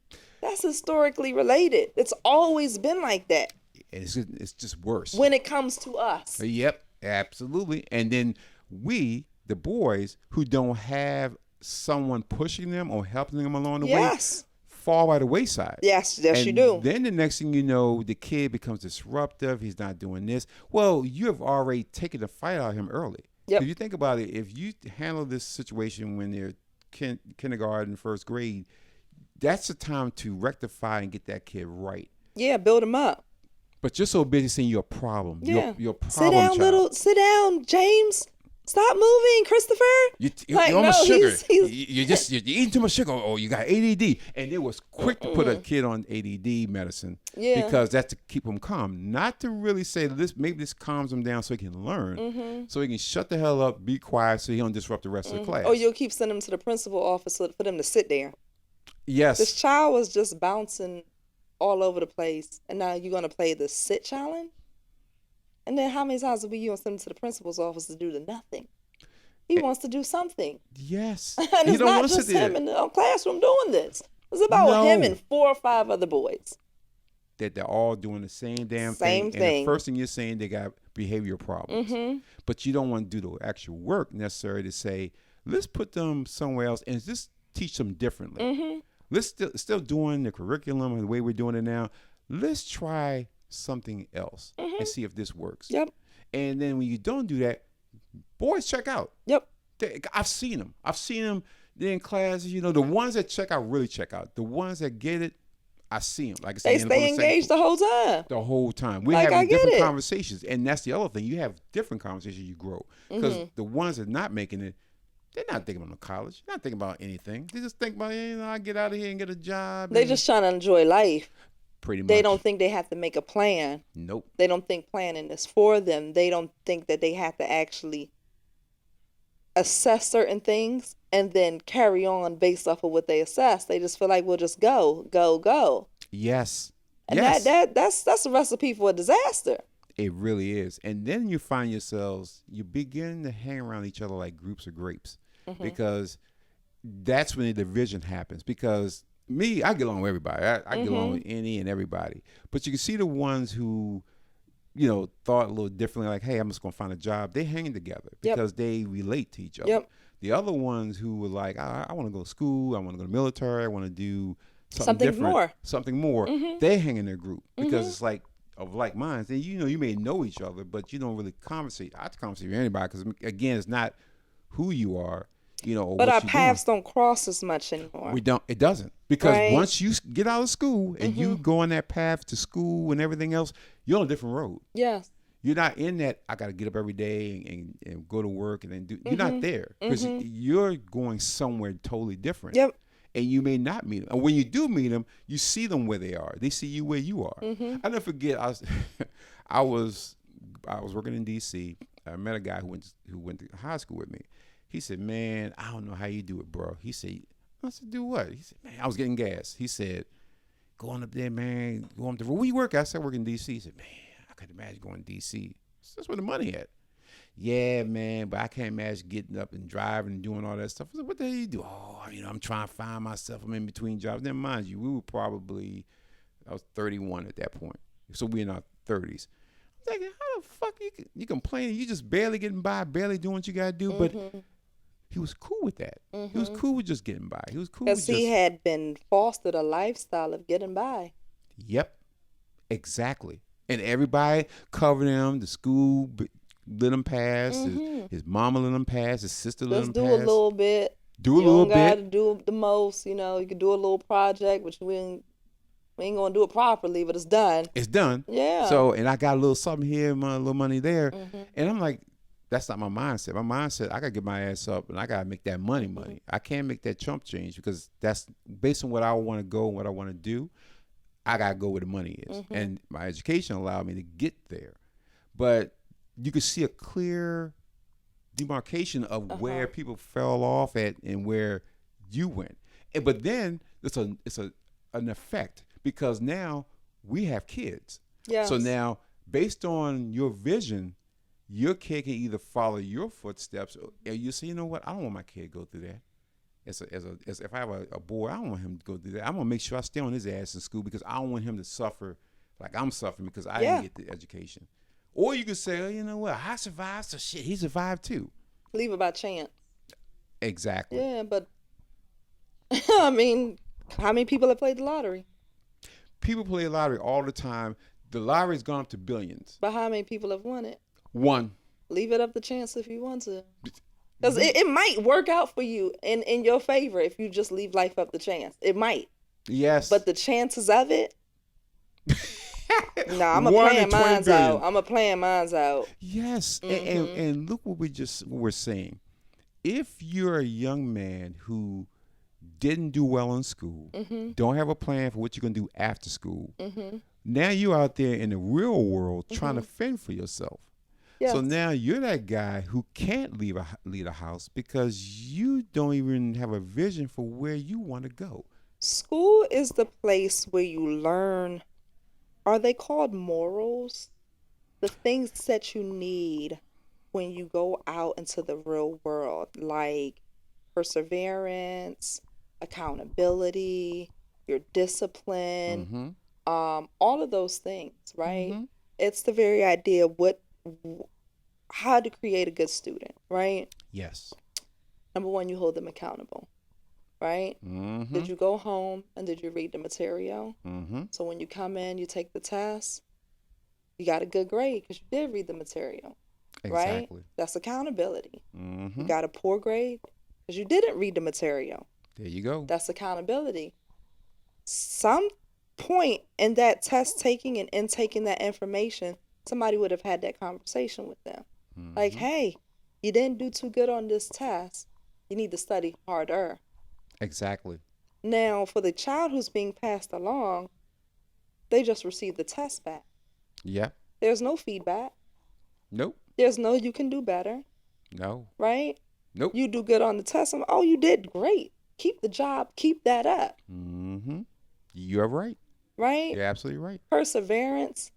That's historically related. It's always been like that. It's just worse. When it comes to us. Yep, absolutely. And then we, the boys, who don't have someone pushing them or helping them along the way, fall by the wayside. Yes, you do. Then the next thing you know, the kid becomes disruptive. He's not doing this. Well, you have already taken the fight out of him early. Yep. If you think about it, if you handle this situation when they're kindergarten, first grade, that's the time to rectify and get that kid right. Yeah, build him up. But you're so busy seeing your problem. Yeah. Your problem Sit down, James. Stop moving, Christopher. You're on sugar. You're eating too much sugar, or you got ADD. And they was quick to put a kid on ADD medicine because that's to keep him calm, not to really say maybe this calms him down so he can learn, so he can shut the hell up, be quiet, so he don't disrupt the rest of the class. Or you'll keep sending him to the principal office for them to sit there. Yes. This child was just bouncing all over the place, and now you're gonna play the sit challenge. And then how many times have you send him to the principal's office to do the nothing? He wants to do something. Yes. And it's not just him in the classroom doing this. It's about him and 4 or 5 other boys. That they're all doing the same damn thing. And the first thing you're saying, they got behavioral problems. But you don't want to do the actual work necessary to say, let's put them somewhere else and just teach them differently. Let's still doing the curriculum and the way we're doing it now. Let's try something else and see if this works. Yep. And then when you don't do that, boys check out. Yep. I've seen them. They're in class. The ones that check out really check out. The ones that get it, I see them. Like I said, they stay engaged the whole time. The whole time. We're having different conversations. And that's the other thing. You have different conversations, you grow. Because the ones that are not making it, they're not thinking about college. They're not thinking about anything. They just think about, I get out of here and get a job. They're just trying to enjoy life. Pretty much. They don't think they have to make a plan. Nope. They don't think planning is for them. They don't think that they have to actually assess certain things and then carry on based off of what they assess. They just feel like we'll just go. Yes. And that's a recipe for a disaster. It really is. And then you find yourselves, you begin to hang around each other like groups of grapes because that's when the division happens. Because I get along with everybody. I get along with any and everybody. But you can see the ones who thought a little differently, like, hey, I'm just gonna find a job, they hanging together Yep. because they relate to each other. Yep. The other ones who were like, I want to go to school, I want to go to the military, I want to do something different, something more, they hang in their group because it's like of like minds. And you may know each other, but you don't really conversate. I conversate with anybody because again, it's not who you are, or But what our you're paths doing. don't cross as much anymore. We don't. It doesn't, because Right. once you get out of school and you go on that path to school and everything else, you're on a different road. Yes. You're not in that. I got to get up every day and go to work and then do. You're not there because you're going somewhere totally different. Yep. And you may not meet them. And when you do meet them, you see them where they are. They see you where you are. I never forget. I was working in D.C. I met a guy who went to high school with me. He said, "Man, I don't know how you do it, bro." He said, "I said, do what?" He said, "Man, I was getting gas." He said, "Going up there, man. Going up there. Where you work?" I said, "I work in D.C." He said, "Man, I could imagine going to D.C. That's where the money at." "Yeah, man, but I can't imagine getting up and driving and doing all that stuff." I said, "What the hell you do?" "Oh, I'm trying to find myself. I'm in between jobs." Then mind you, I was 31 at that point. So we're in our 30s. I'm thinking, how the fuck you complaining? You just barely getting by, barely doing what you got to do. But he was cool with that. He was cool with just getting by. He was cool with Because he had been fostered a lifestyle of getting by. Yep, exactly. And everybody covered him. The school let him pass. His mama let him pass. His sister let him Just pass. do a little bit. Do a little bit. You don't got to bit. do the most. You can do a little project, which we ain't going to do it properly, but it's done. It's done. Yeah. So, and I got a little something here, a little money there. And I'm like, that's not my mindset. My mindset, I got to get my ass up and I got to make that money. I can't make that chump change because that's based on what I want to go and what I want to do. I got to go where the money is. And my education allowed me to get there. But you could see a clear demarcation of where people fell off at and where you went. But then it's an effect because now we have kids. Yes. So now, based on your vision, your kid can either follow your footsteps or you say, you know what, I don't want my kid to go through that. As if I have a boy, I don't want him to go through that. I'm gonna make sure I stay on his ass in school because I don't want him to suffer like I'm suffering because I didn't get the education. Or you could say, oh, you know what, I survived, so shit, he survived too. Leave it by chance. Exactly. Yeah, but I mean, how many people have played the lottery? People play the lottery all the time. The lottery's gone up to billions. But how many people have won it? One. Leave it up to chance if you want to. Because it might work out for you in your favor if you just leave life up to chance. It might. Yes. But the chances of it? Nah, I'm a playing mines out. Yes. And look what we're saying. If you're a young man who didn't do well in school, don't have a plan for what you're going to do after school, now you're out there in the real world trying to fend for yourself. Yes. So now you're that guy who can't leave a house because you don't even have a vision for where you want to go. School is the place where you learn, are they called morals? The things that you need when you go out into the real world, like perseverance, accountability, your discipline, all of those things, right? It's the very idea of how to create a good student, right? Yes. Number one, you hold them accountable, right? Did you go home and did you read the material? So when you come in, you take the test, you got a good grade because you did read the material, right? That's accountability. You got a poor grade because you didn't read the material. There you go. That's accountability. Some point in that test taking and intaking that information, somebody would have had that conversation with them. Like, hey, you didn't do too good on this test. You need to study harder. Exactly. Now, for the child who's being passed along, they just received the test back. Yeah. There's no feedback. Nope. There's no you can do better. No. Right? Nope. You do good on the test. Oh, you did great. Keep the job. Keep that up. You're right. Right? You're absolutely right. Perseverance.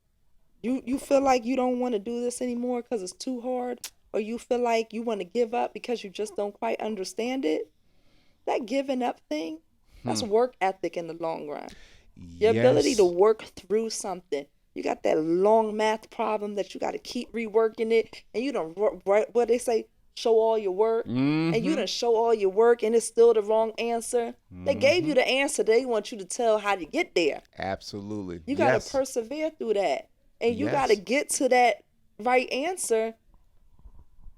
You feel like you don't want to do this anymore because it's too hard, or you feel like you want to give up because you just don't quite understand it. That giving up thing, that's work ethic in the long run. Your ability to work through something. You got that long math problem that you got to keep reworking it, and you don't what they say, show all your work, and you done show all your work, and it's still the wrong answer. They gave you the answer. They want you to tell how to get there. Absolutely. You got to persevere through that, and you got to get to that right answer,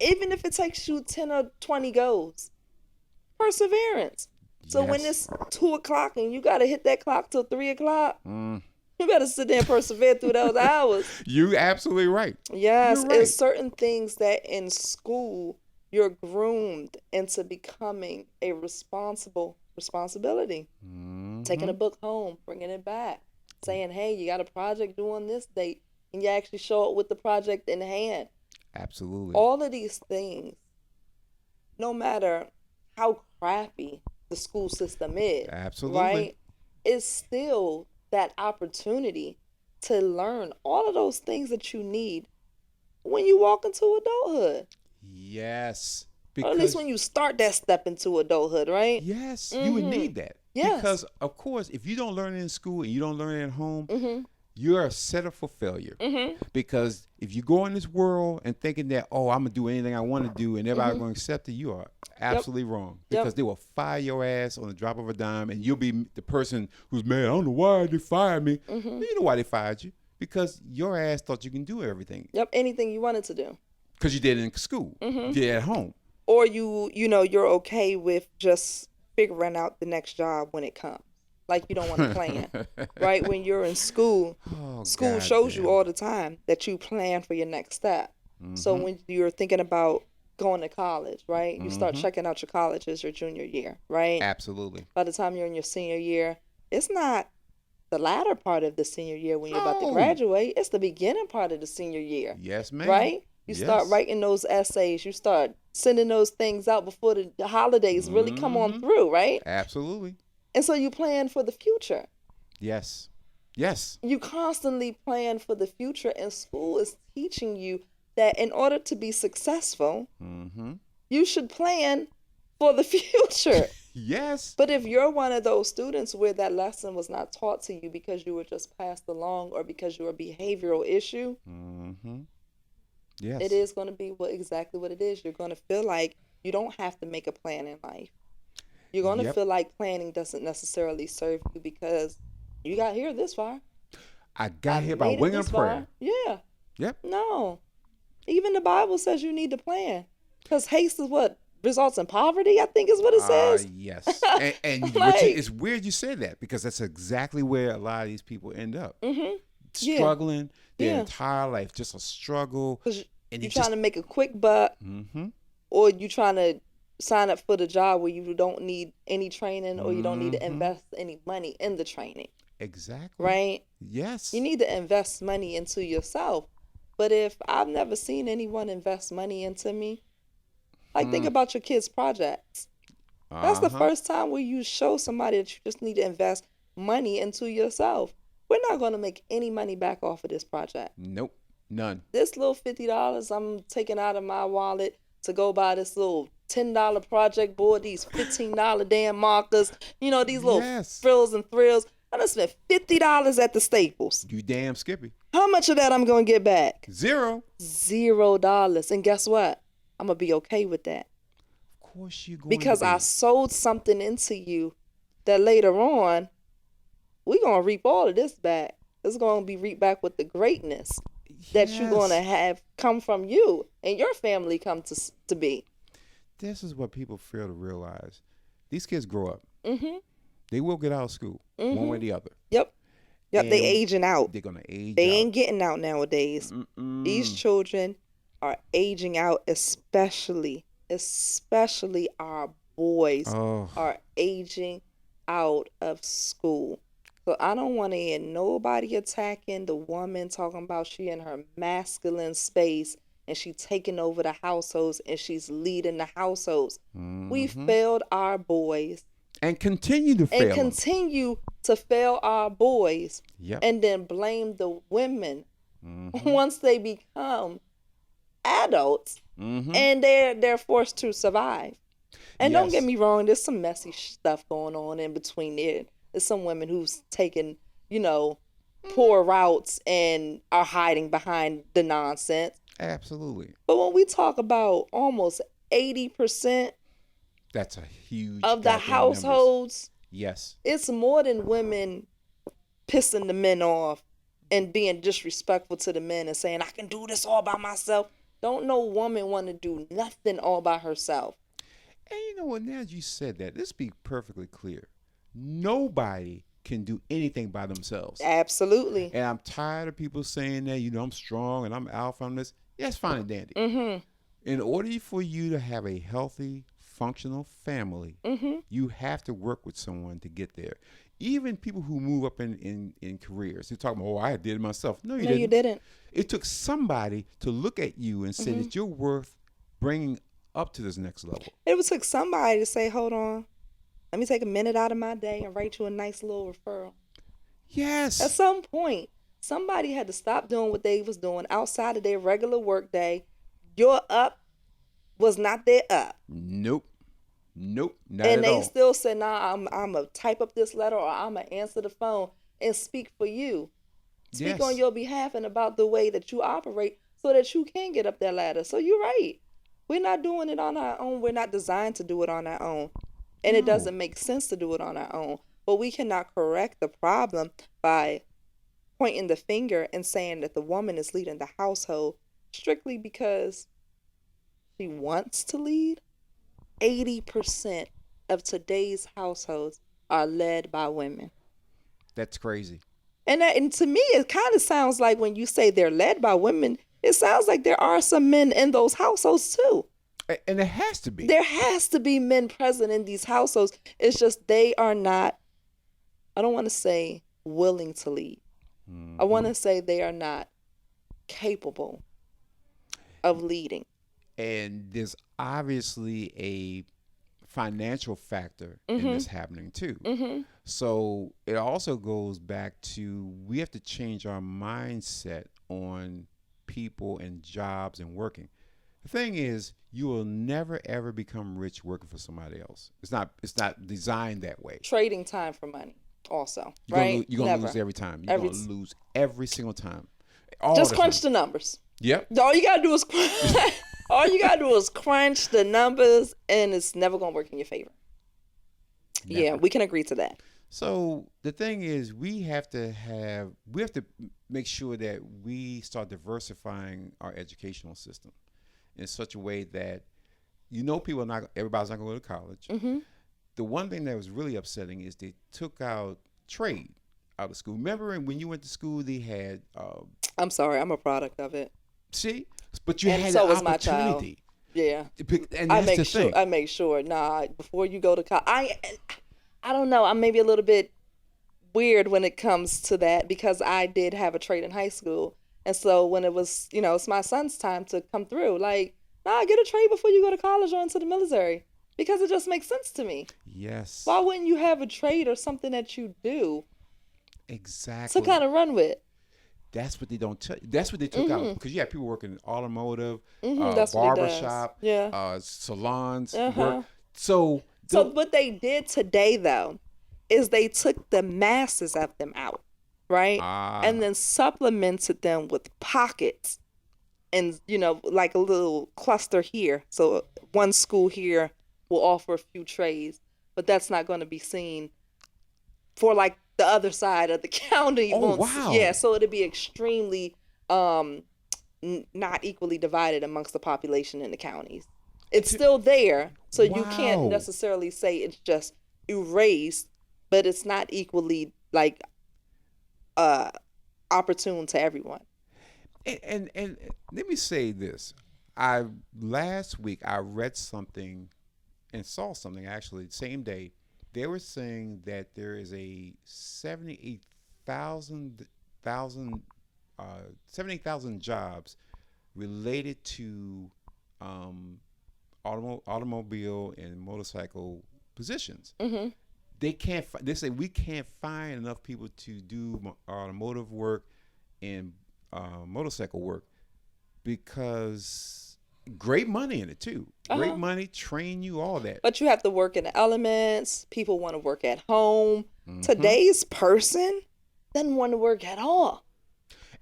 even if it takes you 10 or 20 goes. Perseverance. So when it's 2:00 and you got to hit that clock till 3:00, you better sit there and persevere through those hours. You're absolutely right. Yes, You're right. it's certain things that in school you're groomed into becoming a responsibility. Taking a book home, bringing it back, saying, hey, you got a project due on this date, and you actually show up with the project in hand. Absolutely. All of these things, no matter how crappy the school system is, Absolutely. right, it's still that opportunity to learn all of those things that you need when you walk into adulthood. Yes. Or at least when you start that step into adulthood, right? Yes, you would need that. Yes. Because, of course, if you don't learn it in school and you don't learn it at home, you're a setup for failure. Because if you go in this world and thinking that, oh, I'm going to do anything I want to do and everybody's going to accept it, you are absolutely wrong. Because they will fire your ass on the drop of a dime, and you'll be the person who's mad, I don't know why they fired me. You know why they fired you. Because your ass thought you can do everything. Yep, anything you wanted to do. Because you did it in school. You did it at home. Or you're okay with just figuring out the next job when it comes. Like you don't want to plan, right? When you're in school, school shows you all the time that you plan for your next step. So when you're thinking about going to college, right? You start checking out your college as your junior year, right? Absolutely. By the time you're in your senior year, it's not the latter part of the senior year when you're about to graduate. It's the beginning part of the senior year. Yes, ma'am. Right? You start writing those essays. You start sending those things out before the holidays really come on through, right? Absolutely. And so you plan for the future. Yes. Yes. You constantly plan for the future, and school is teaching you that in order to be successful, you should plan for the future. Yes. But if you're one of those students where that lesson was not taught to you because you were just passed along or because you're a behavioral issue, yes, it is going to be exactly what it is. You're going to feel like you don't have to make a plan in life. You're going to feel like planning doesn't necessarily serve you because you got here this far. I got here by wing and prayer. Yeah. Yep. No. Even the Bible says you need to plan. Because haste is what results in poverty, I think is what it says. Yes. And Like, it's weird you said that because that's exactly where a lot of these people end up. Struggling their entire life. Just a struggle. And you're trying to make a quick buck, or you're trying to sign up for the job where you don't need any training or you don't need to invest any money in the training. Exactly. Right? Yes. You need to invest money into yourself. But if I've never seen anyone invest money into me, like think about your kids' projects. That's the first time where you show somebody that you just need to invest money into yourself. We're not going to make any money back off of this project. Nope. None. This little $50 I'm taking out of my wallet to go buy this little $10 project board, these $15 damn markers, these little frills and thrills. I done spent $50 at the Staples. You damn Skippy. How much of that I'm going to get back? $0. And guess what? I'm going to be okay with that. Of course you're going because to be. I sold something into you that later on, we're going to reap all of this back. It's going to be reaped back with the greatness that you're going to have come from you and your family come to be. This is what people fail to realize. These kids grow up. They will get out of school one way or the other. Yep. And they aging out. They're going to age They out. ain't getting out nowadays. These children are aging out, especially our boys are aging out of school. So I don't want to hear nobody attacking the woman talking about she in her masculine space and she taking over the households and she's leading the households. We failed our boys. And continue to fail And continue to fail our boys. Yep. And then blame the women once they become adults and they're forced to survive. And don't get me wrong, there's some messy stuff going on in between there. There's some women who's taking, poor routes and are hiding behind the nonsense. Absolutely. But when we talk about almost 80% That's a huge of the goddamn households, numbers. Yes. it's more than women pissing the men off and being disrespectful to the men and saying, I can do this all by myself. Don't no woman want to do nothing all by herself. And you know what? Now that you said that, let's be perfectly clear. Nobody can do anything by themselves. Absolutely. And I'm tired of people saying that, I'm strong and I'm alpha on this. Yeah, it's fine and dandy. Mm-hmm. In order for you to have a healthy, functional family, you have to work with someone to get there. Even people who move up in careers, they're talking about, I did it myself. No, you didn't. It took somebody to look at you and say that you're worth bringing up to this next level. It took somebody to say, hold on, let me take a minute out of my day and write you a nice little referral. Yes. At some point, somebody had to stop doing what they was doing outside of their regular work day. Your up was not their up. Nope, not and at all. And they still said, nah, I'm going to type up this letter or I'm going to answer the phone and speak for you. Speak on your behalf and about the way that you operate so that you can get up that ladder. So you're right. We're not doing it on our own. We're not designed to do it on our own. And it doesn't make sense to do it on our own. But we cannot correct the problem by pointing the finger and saying that the woman is leading the household strictly because she wants to lead. 80% of today's households are led by women. That's crazy. And to me, it kind of sounds like when you say they're led by women, it sounds like there are some men in those households too. And it has to be. There has to be men present in these households. It's just they are not, I don't want to say willing to lead. Mm-hmm. I want to say they are not capable of leading. And there's obviously a financial factor in this happening too. Mm-hmm. So it also goes back to we have to change our mindset on people and jobs and working. The thing is, you will never ever become rich working for somebody else. It's not designed that way. Trading time for money also, right? You're going to lose every time. You're going to lose every single time. Just crunch the numbers. Yep. All you got to do is crunch the numbers, and it's never going to work in your favor. Never. Yeah, we can agree to that. So the thing is, we have to make sure that we start diversifying our educational system in such a way that everybody's not going to go to college. Mm-hmm. The one thing that was really upsetting is they took out trade out of school. Remember when you went to school, they had. I'm sorry, I'm a product of of See, but you had so an opportunity. Yeah, and that's the thing. I make sure. Before you go to college, I don't know. I'm maybe a little bit weird when it comes to that because I did have a trade in high school. And so when it was, it's my son's time to come through, get a trade before you go to college or into the military because it just makes sense to me. Yes. Why wouldn't you have a trade or something that you do? Exactly. To kind of run with. That's what they don't tell you. That's what they took out because you have people working in automotive, barbershop, salons. Uh-huh. So what they did today, though, is they took the masses of them out, right? And then supplemented them with pockets and, like a little cluster here. So one school here will offer a few trades, but that's not going to be seen for like the other side of the county. Oh, wow. Yeah, so it'll be extremely not equally divided amongst the population in the counties. It's still there, so you can't necessarily say it's just erased, but it's not equally opportune to everyone. And let me say this: last week I read something and saw something actually the same day. They were saying that there is a 78,000 jobs related to automobile and motorcycle positions. Mm-hmm. They say we can't find enough people to do automotive work and motorcycle work because great money in it too. Great money, train you, all that. But you have to work in the elements. People want to work at home. Mm-hmm. Today's person doesn't want to work at all.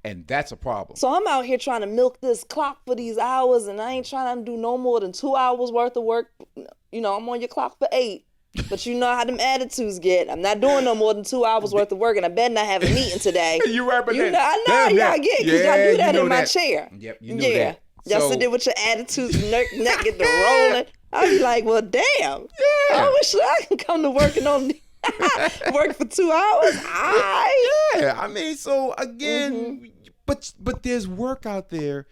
And that's a problem. So I'm out here trying to milk this clock for these hours, and I ain't trying to do no more than 2 hours worth of work. I'm on your clock for 8. But you know how them attitudes get. I'm not doing no more than 2 hours worth of work, and I better not have a meeting today. You're right, but I know y'all get, because y'all do that in my chair. Yep, you know that. Y'all sit there with your attitudes, neck get the rolling. I'll be like, well, damn. Yeah. I wish I can come to work and only work for 2 hours. Yeah, I mean, so again, but there's work out there,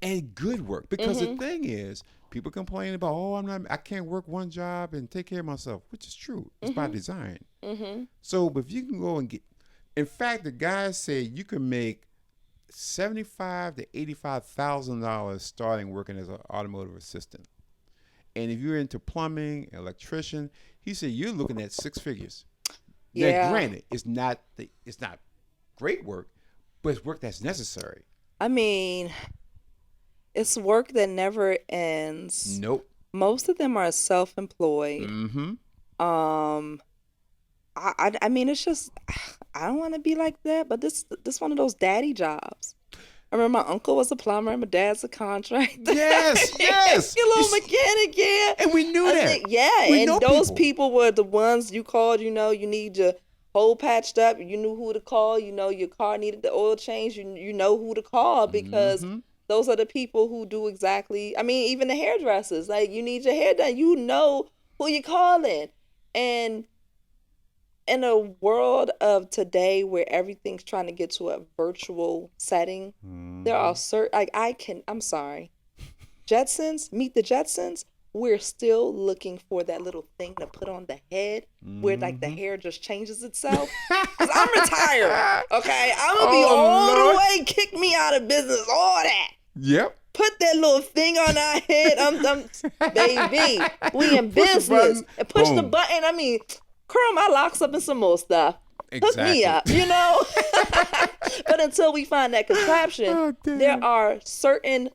and good work, because the thing is, people complain about, I can't work one job and take care of myself, which is true. It's by design. So, but if you can go and in fact, the guys say you can make $75,000 to $85,000 starting working as an automotive assistant. And if you're into plumbing, electrician, he said you're looking at 6 figures. Yeah. Now, granted, it's not great work, but it's work that's necessary. I mean, it's work that never ends. Nope. Most of them are self-employed. I mean, it's just, I don't want to be like that, but this one of those daddy jobs. I remember my uncle was a plumber, my dad's a contractor. Yes. Your little mechanic, yeah. And we knew that. And those people were the ones you called, you need your hole patched up, you knew who to call, your car needed the oil change, you know who to call, because those are the people who do exactly, I mean, even the hairdressers, like, you need your hair done, you know who you're calling. And in a world of today where everything's trying to get to a virtual setting, there are certain, I'm sorry, Jetsons, Meet the Jetsons, we're still looking for that little thing to put on the head where like the hair just changes itself. Because I'm retired, okay? I'm going to be all the way, kick me out of business, all that. Yep. Put that little thing on our head. Baby, we in business. And push the button. I mean, curl my locks up and some more stuff. Exactly. Hook me up, But until we find that contraption, there are certain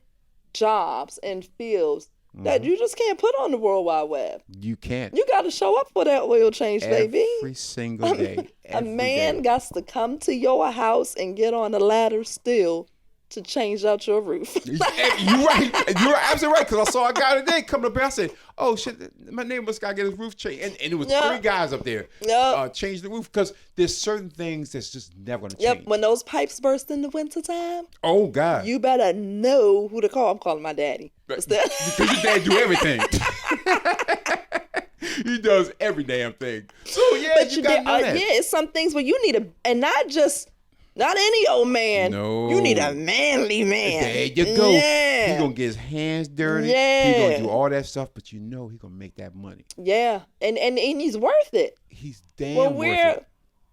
jobs and fields that you just can't put on the World Wide Web. You can't. You got to show up for that oil change, baby. Every single day. A man got to come to your house and get on a ladder still to change out your roof. You're right. You're absolutely right. Because I saw a guy today coming up here. I said, "Oh shit, my neighbor's got to get his roof changed," and it was 3 guys up there change the roof, because there's certain things that's just never going to change. Yep. When those pipes burst in the wintertime, oh God, you better know who to call. I'm calling my daddy. Because your dad do everything. He does every damn thing. So yeah, but you got to know that. Yeah, it's some things where you need and not any old man. No. You need a manly man. There you go. Yeah. He's going to get his hands dirty. Yeah. He's going to do all that stuff, but he's going to make that money. Yeah. And he's worth it. He's damn worth it.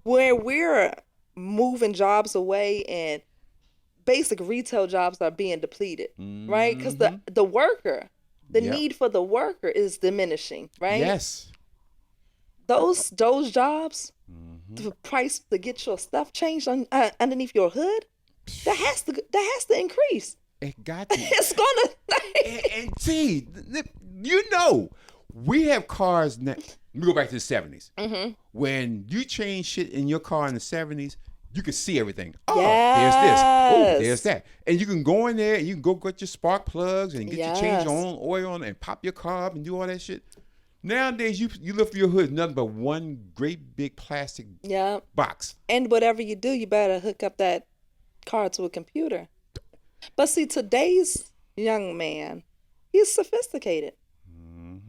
Where we're moving jobs away and basic retail jobs are being depleted, right? Because the worker, the need for the worker is diminishing, right? Yes. Those jobs, the price to get your stuff changed underneath your hood, that has to increase. It got to. It's gonna. and see, we have cars now. Let me go back to the 70s. When you change shit in your car in the 70s, you could see everything. Oh, there's this. Oh, there's that. And you can go in there and you can go get your spark plugs and get you change your own oil on and pop your car up and do all that shit. Nowadays, you lift your hood, nothing but one great big plastic box. And whatever you do, you better hook up that car to a computer. But see, today's young man, he's sophisticated.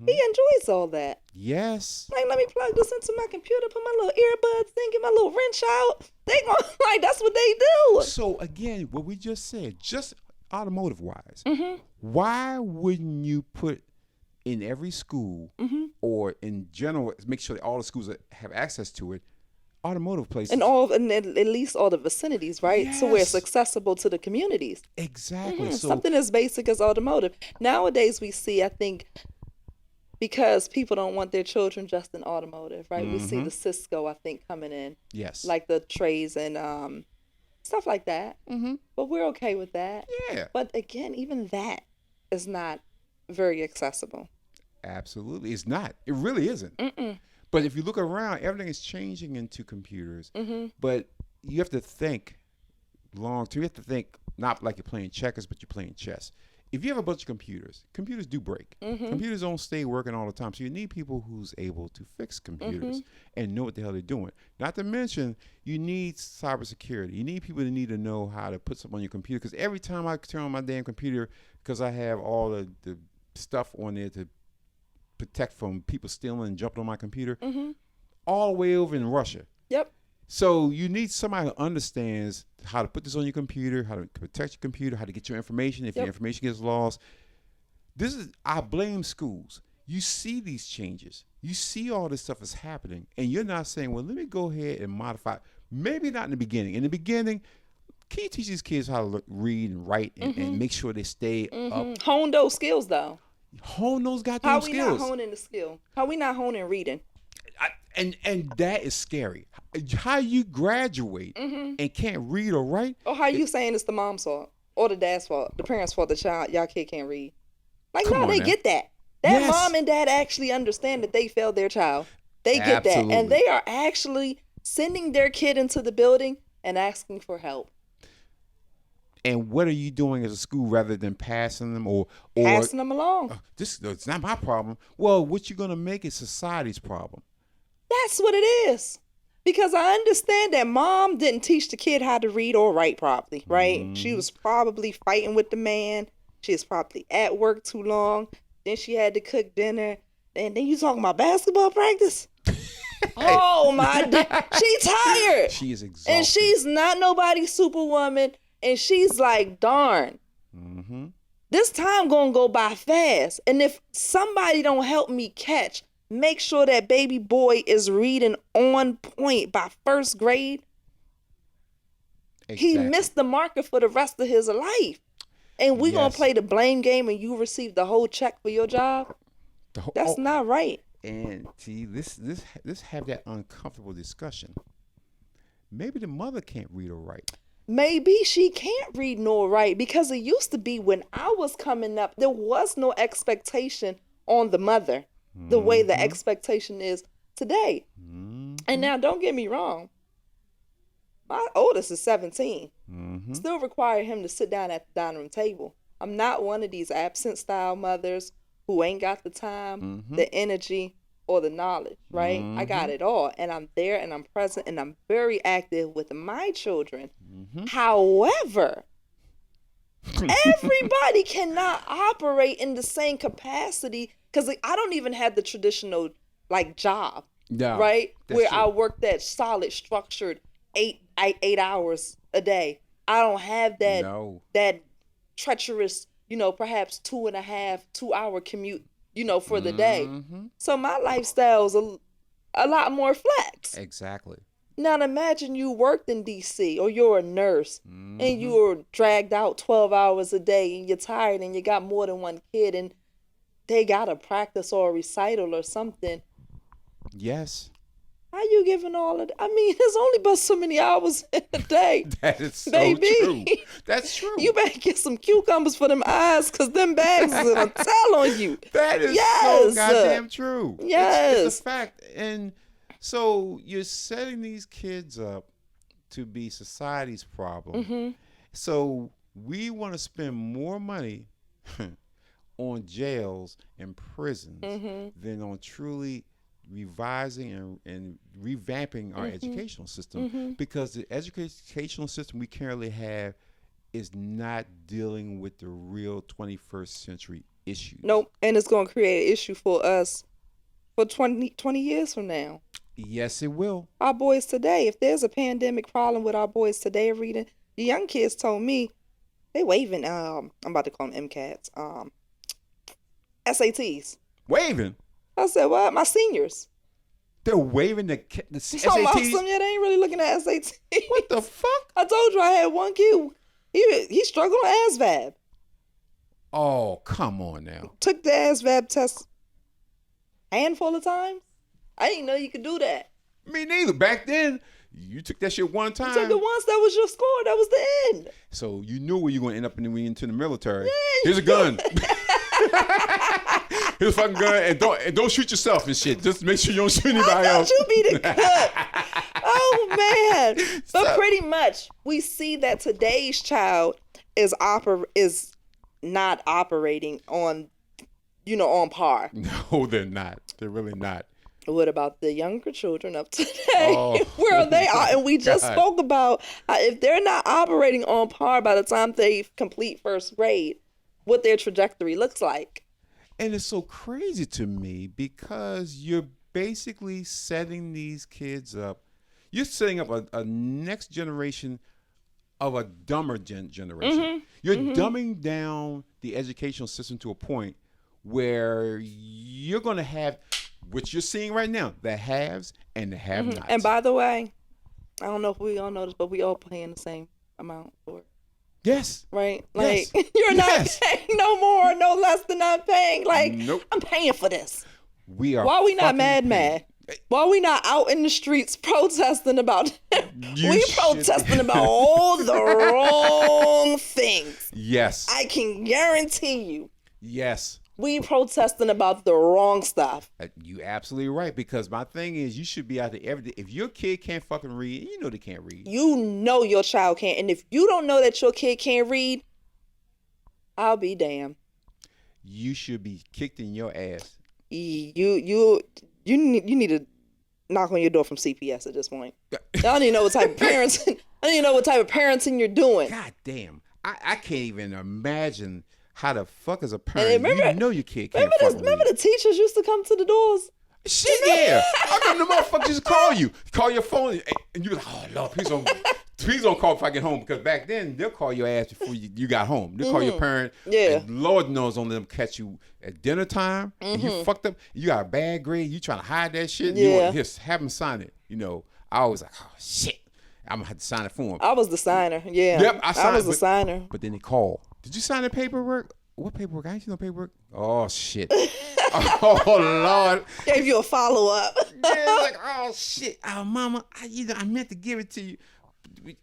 He enjoys all that. Yes. Like, let me plug this into my computer, put my little earbuds in, get my little wrench out. They gonna, like, that's what they do. So, again, what we just said, just automotive-wise, why wouldn't you put in every school or in general, make sure that all the schools have access to it, automotive places? And at least all the vicinities, right? Yes. So where it's accessible to the communities. Exactly. So, something as basic as automotive. Nowadays we see, I think, because people don't want their children just in automotive, right? We see the Cisco, I think, coming in. Yes. Like the trays and stuff like that. But we're okay with that. Yeah. But again, even that is not very accessible. Absolutely. It's not. It really isn't. But if you look around, everything is changing into computers. But you have to think long term. You have to think not like you're playing checkers, but you're playing chess. If you have a bunch of computers do break. Computers don't stay working all the time. So you need people who's able to fix computers and know what the hell they're doing. Not to mention, you need cybersecurity. You need people that need to know how to put something on your computer. Because every time I turn on my damn computer, because I have all the stuff on there to protect from people stealing and jumping on my computer, all the way over in Russia. Yep. So you need somebody who understands how to put this on your computer, how to protect your computer, how to get your information if your information gets lost. I blame schools. You see these changes. You see all this stuff is happening, and you're not saying, well, let me go ahead and modify. Maybe not in the beginning. In the beginning, can you teach these kids how to read and write and make sure they stay up? Hone those skills, though. Hone those goddamn skills. How we not honing the skill? How we not honing reading? And that is scary. How you graduate and can't read or write? Or how you saying it's the mom's fault or the dad's fault, the parents' fault, y'all kid can't read? Like, no, they get that. That mom and dad actually understand that they failed their child. They get that, and they are actually sending their kid into the building and asking for help. And what are you doing as a school rather than passing them or passing them along? It's not my problem. Well, what you're gonna make is society's problem. That's what it is. Because I understand that mom didn't teach the kid how to read or write properly, right? She was probably fighting with the man. She was probably at work too long. Then she had to cook dinner. And then you talking about basketball practice? Oh my, she tired. She is exhausted. And she's not nobody's superwoman. And she's like, darn, this time gonna go by fast. And if somebody don't help me catch, make sure that baby boy is reading on point by first grade, he missed the marker for the rest of his life. And we gonna play the blame game and you receive the whole check for your job? That's not right. And see, this have that uncomfortable discussion. Maybe the mother can't read or write. Maybe she can't read nor write, because it used to be when I was coming up, there was no expectation on the mother the way the expectation is today. And now, don't get me wrong, my oldest is 17. Still require him to sit down at the dining room table. I'm not one of these absent style mothers who ain't got the time, the energy, or the knowledge, right? I got it all, and I'm there and I'm present and I'm very active with my children. However, everybody cannot operate in the same capacity, because I don't even have the traditional like job, right? Where true. I work that solid, structured 8 hours a day. I don't have that that treacherous, perhaps 2 hour commute, for the day. So my lifestyle's a lot more flex. Exactly. Now imagine you worked in DC, or you're a nurse and you're dragged out 12 hours a day and you're tired and you got more than one kid and they got a practice or a recital or something. Yes. How you giving all of that? I mean, there's only but so many hours in a day. That is so true. That's true. You better get some cucumbers for them eyes, because them bags is going to tell on you. That is so goddamn true. Yes. It's a fact. And so you're setting these kids up to be society's problem. So we want to spend more money on jails and prisons than on truly revising and revamping our educational system, because the educational system we currently have is not dealing with the real 21st century issues. Nope. And it's going to create an issue for us for 20 years from now. Yes, it will. Our boys today, if there's a pandemic problem with our boys today reading, the young kids told me they waving, I'm about to call them MCATs, SATs. Waving? I said, what? My seniors. They're waving the SATs? Some, yeah, they ain't really looking at SATs. What the fuck? I told you I had one kid. He struggled on ASVAB. Oh, come on now. Took the ASVAB test a handful of times. I didn't know you could do that. Me neither. Back then, you took that shit one time. You took it once, that was your score. That was the end. So you knew where you were going to end up when you went into the military. Yeah, here's a gun. Here's a fucking gun, and don't shoot yourself and shit. Just make sure you don't shoot anybody else. You be the cook. Oh Oh man. But pretty much we see that today's child is not operating on, on par. No, they're not. They're really not. What about the younger children of today? Where they are? And we just spoke about if they're not operating on par by the time they complete first grade, what their trajectory looks like. And it's so crazy to me because you're basically setting these kids up. You're setting up a next generation of a dumber generation. You're dumbing down the educational system to a point where you're going to have, which you're seeing right now, the haves and the have-nots. And by the way, I don't know if we all know this, but we all paying the same amount for it. Yes. Right? Like, you're not paying no more, no less than I'm paying. Like, nope. I'm paying for this. We are. Why are we not mad? Paying. Why are we not out in the streets protesting about protesting about all the wrong things. Yes. I can guarantee you. Yes. We protesting about the wrong stuff. You absolutely right, because my thing is you should be out there every day. If your kid can't fucking read, you know they can't read. You know your child can't. And if you don't know that your kid can't read, I'll be damned. You should be kicked in your ass. You need to knock on your door from CPS at this point. I don't even know what type of parenting. I don't even know what type of parenting you're doing. God damn, I can't even imagine how the fuck as a parent you know your kid can't fucking read. Remember the teachers used to come to the doors? Shit, yeah. I remember the motherfuckers just call you, call your phone, and you're like, oh Lord, please don't call if I get home, because back then they'll call your ass before you got home. They'll call your parent. Yeah. And Lord knows only them catch you at dinner time. And you fucked up. You got a bad grade. You trying to hide that shit. Yeah. You want just have them sign it. I was like, oh shit, I'm gonna have to sign it for him. I was the signer. Yeah. Yep, I was the signer. But then they call. Did you sign the paperwork? What paperwork? I ain't seen no paperwork. Oh shit. Oh Lord. Gave you a follow up. Yeah, like, oh shit. Oh mama, I meant to give it to you.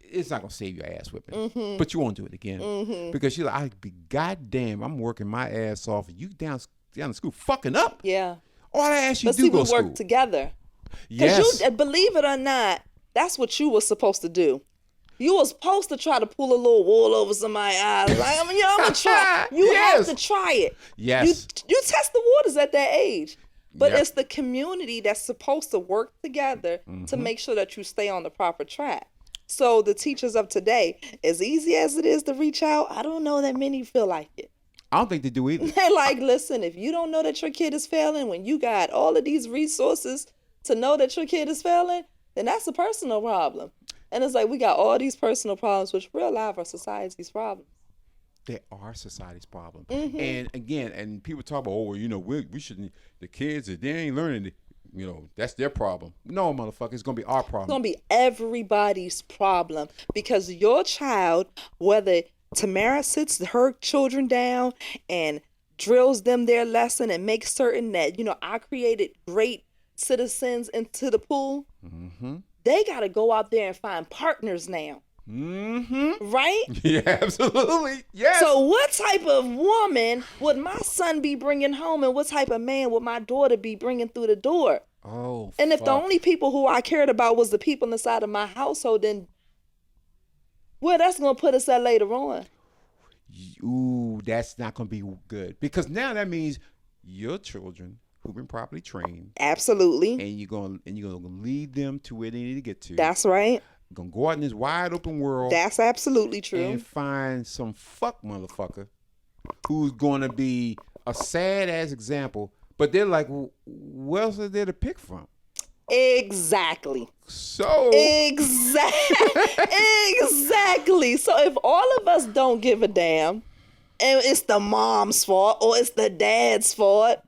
It's not gonna save your ass whipping, but you won't do it again because you're like, I be goddamn, I'm working my ass off, and you down in school fucking up. Yeah. All I ask you but do see, go we to school. work together. Yes. You, believe it or not, that's what you was supposed to do. You was supposed to try to pull a little wool over somebody's eyes. Like, I'm gonna try. You have to try it. Yes. You test the waters at that age. But Yep. it's the community that's supposed to work together to make sure that you stay on the proper track. So the teachers of today, as easy as it is to reach out, I don't know that many feel like it. I don't think they do either. They're like, listen, if you don't know that your kid is failing, when you got all of these resources to know that your kid is failing, then that's a personal problem. And it's like, we got all these personal problems, which real life are society's problems. They are society's problem. And again, and people talk about, we shouldn't, the kids, if they ain't learning, that's their problem. No, motherfucker, it's going to be our problem. It's going to be everybody's problem, because your child, whether Tamara sits her children down and drills them their lesson and makes certain that, I created great citizens into the pool, they got to go out there and find partners now. Right? Yeah, absolutely. Yes. So what type of woman would my son be bringing home, and what type of man would my daughter be bringing through the door? Oh, and if the only people who I cared about was the people inside of my household, then that's going to put us at later on. Ooh, that's not going to be good, because now that means your children who've been properly trained. Absolutely. And you're going to lead them to where they need to get to. That's right. Gonna go out in this wide open world. That's absolutely true. And find some fuck motherfucker who's gonna be a sad ass example. But they're like, well, what else is there to pick from? Exactly. So exactly. So if all of us don't give a damn, and it's the mom's fault or it's the dad's fault,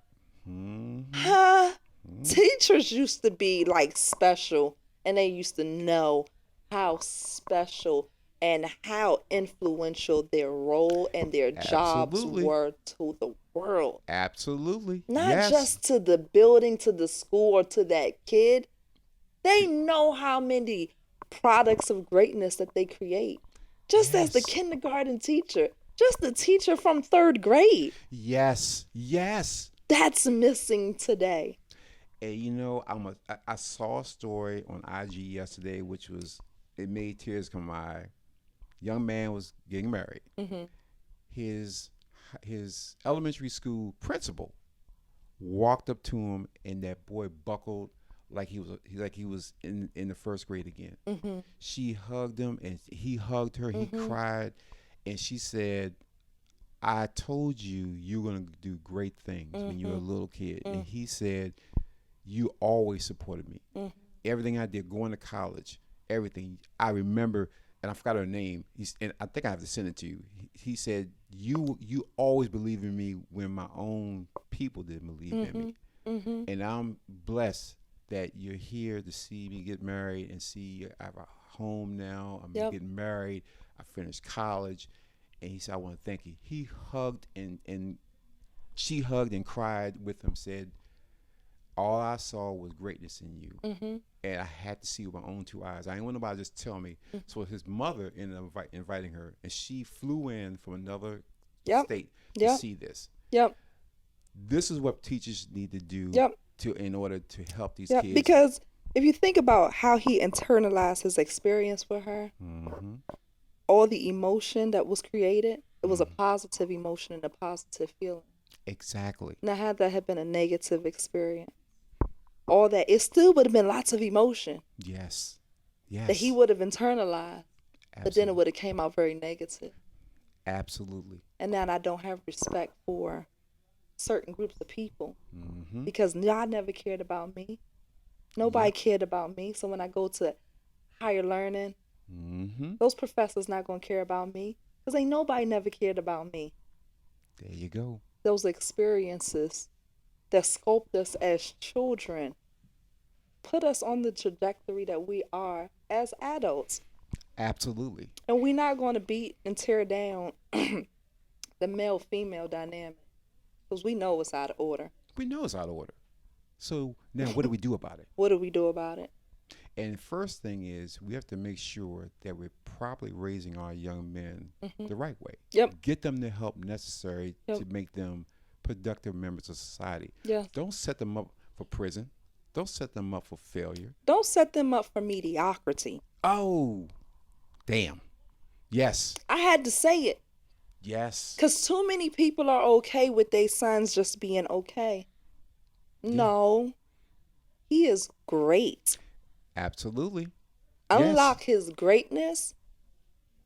teachers used to be like special, and they used to know how special and how influential their role and their jobs were to the world. Absolutely. Not just to the building, to the school, or to that kid. They know how many products of greatness that they create. Just as the kindergarten teacher, just the teacher from 3rd grade. Yes. That's missing today. And you know, I saw a story on IG yesterday, which it made tears come to my eye. Young man was getting married. Mm-hmm. His elementary school principal walked up to him, and that boy buckled like he was in the first grade again. Mm-hmm. She hugged him, and he hugged her. He cried, and she said, "I told you you're gonna do great things when you were a little kid." And he said, "You always supported me. Everything I did, going to college, everything. I remember." And I forgot her name. And I think I have to send it to you. He said, "You always believed in me when my own people didn't believe in me." Mm-hmm. And I'm blessed that you're here to see me get married and see I have a home now. I'm getting married. I finished college. And he said, "I want to thank you." He hugged and she hugged and cried with him, said, "All I saw was greatness in you." Mm-hmm. And I had to see with my own two eyes. I didn't want nobody to just tell me. So his mother ended up inviting her, and she flew in from another state to see this. Yep. This is what teachers need to do in order to help these kids. Because if you think about how he internalized his experience with her, all the emotion that was created, it was a positive emotion and a positive feeling. Exactly. Now, had that had been a negative experience, all that, it still would have been lots of emotion. Yes. That he would have internalized. Absolutely. But then it would have came out very negative. Absolutely. And now I don't have respect for certain groups of people because y'all never cared about me. Nobody cared about me. So when I go to higher learning, those professors not going to care about me because ain't nobody never cared about me. There you go. Those experiences that sculpt us as children put us on the trajectory that we are as adults. Absolutely. And we're not going to beat and tear down the male-female dynamic because we know it's out of order. We know it's out of order. So now what do we do about it? What do we do about it? And first thing is we have to make sure that we're properly raising our young men the right way. Yep. Get them the help necessary to make them productive members of society. Yeah. Don't set them up for prison. Don't set them up for failure. Don't set them up for mediocrity. Oh, damn. Yes. I had to say it. Yes. Because too many people are okay with their sons just being okay. No. He is great. Absolutely. Unlock his greatness,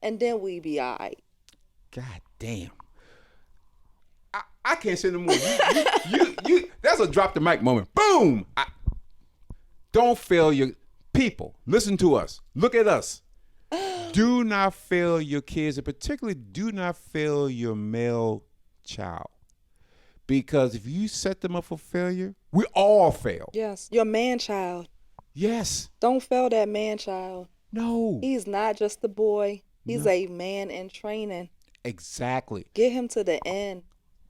and then we be all right. God damn. I can't say no more. You that's a drop the mic moment. Boom! Don't fail your people. Listen to us. Look at us. Do not fail your kids, and particularly do not fail your male child. Because if you set them up for failure, we all fail. Yes. Your man child. Yes. Don't fail that man child. No. He's not just a boy. He's a man in training. Exactly. Get him to the end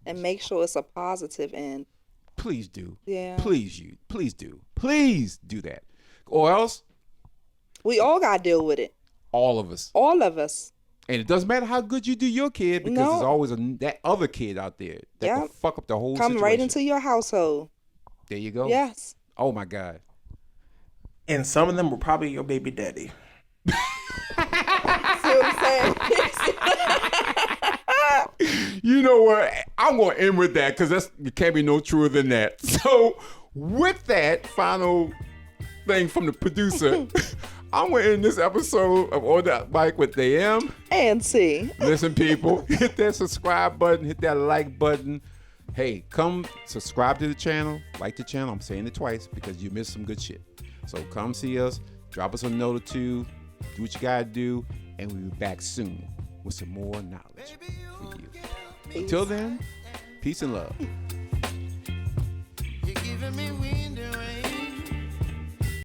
and make sure it's a positive end. Please do. Yeah. Please do. Please do that. Or else we all got to deal with it. All of us. All of us. And it doesn't matter how good you do your kid because there's always that other kid out there that can fuck up the whole situation. Come right into your household. There you go. Yes. Oh, my God. And some of them were probably your baby daddy. See what I'm saying? You know what? I'm going to end with that because it can't be no truer than that. So with that final thing from the producer, I'm going to end this episode of On That Bike with AM and C. Listen, people, hit that subscribe button, hit that like button. Hey, come subscribe to the channel, like the channel. I'm saying it twice because you missed some good shit. So come see us, drop us a note or two, do what you gotta do, and we'll be back soon with some more knowledge for you. Until then, peace and love. You're giving me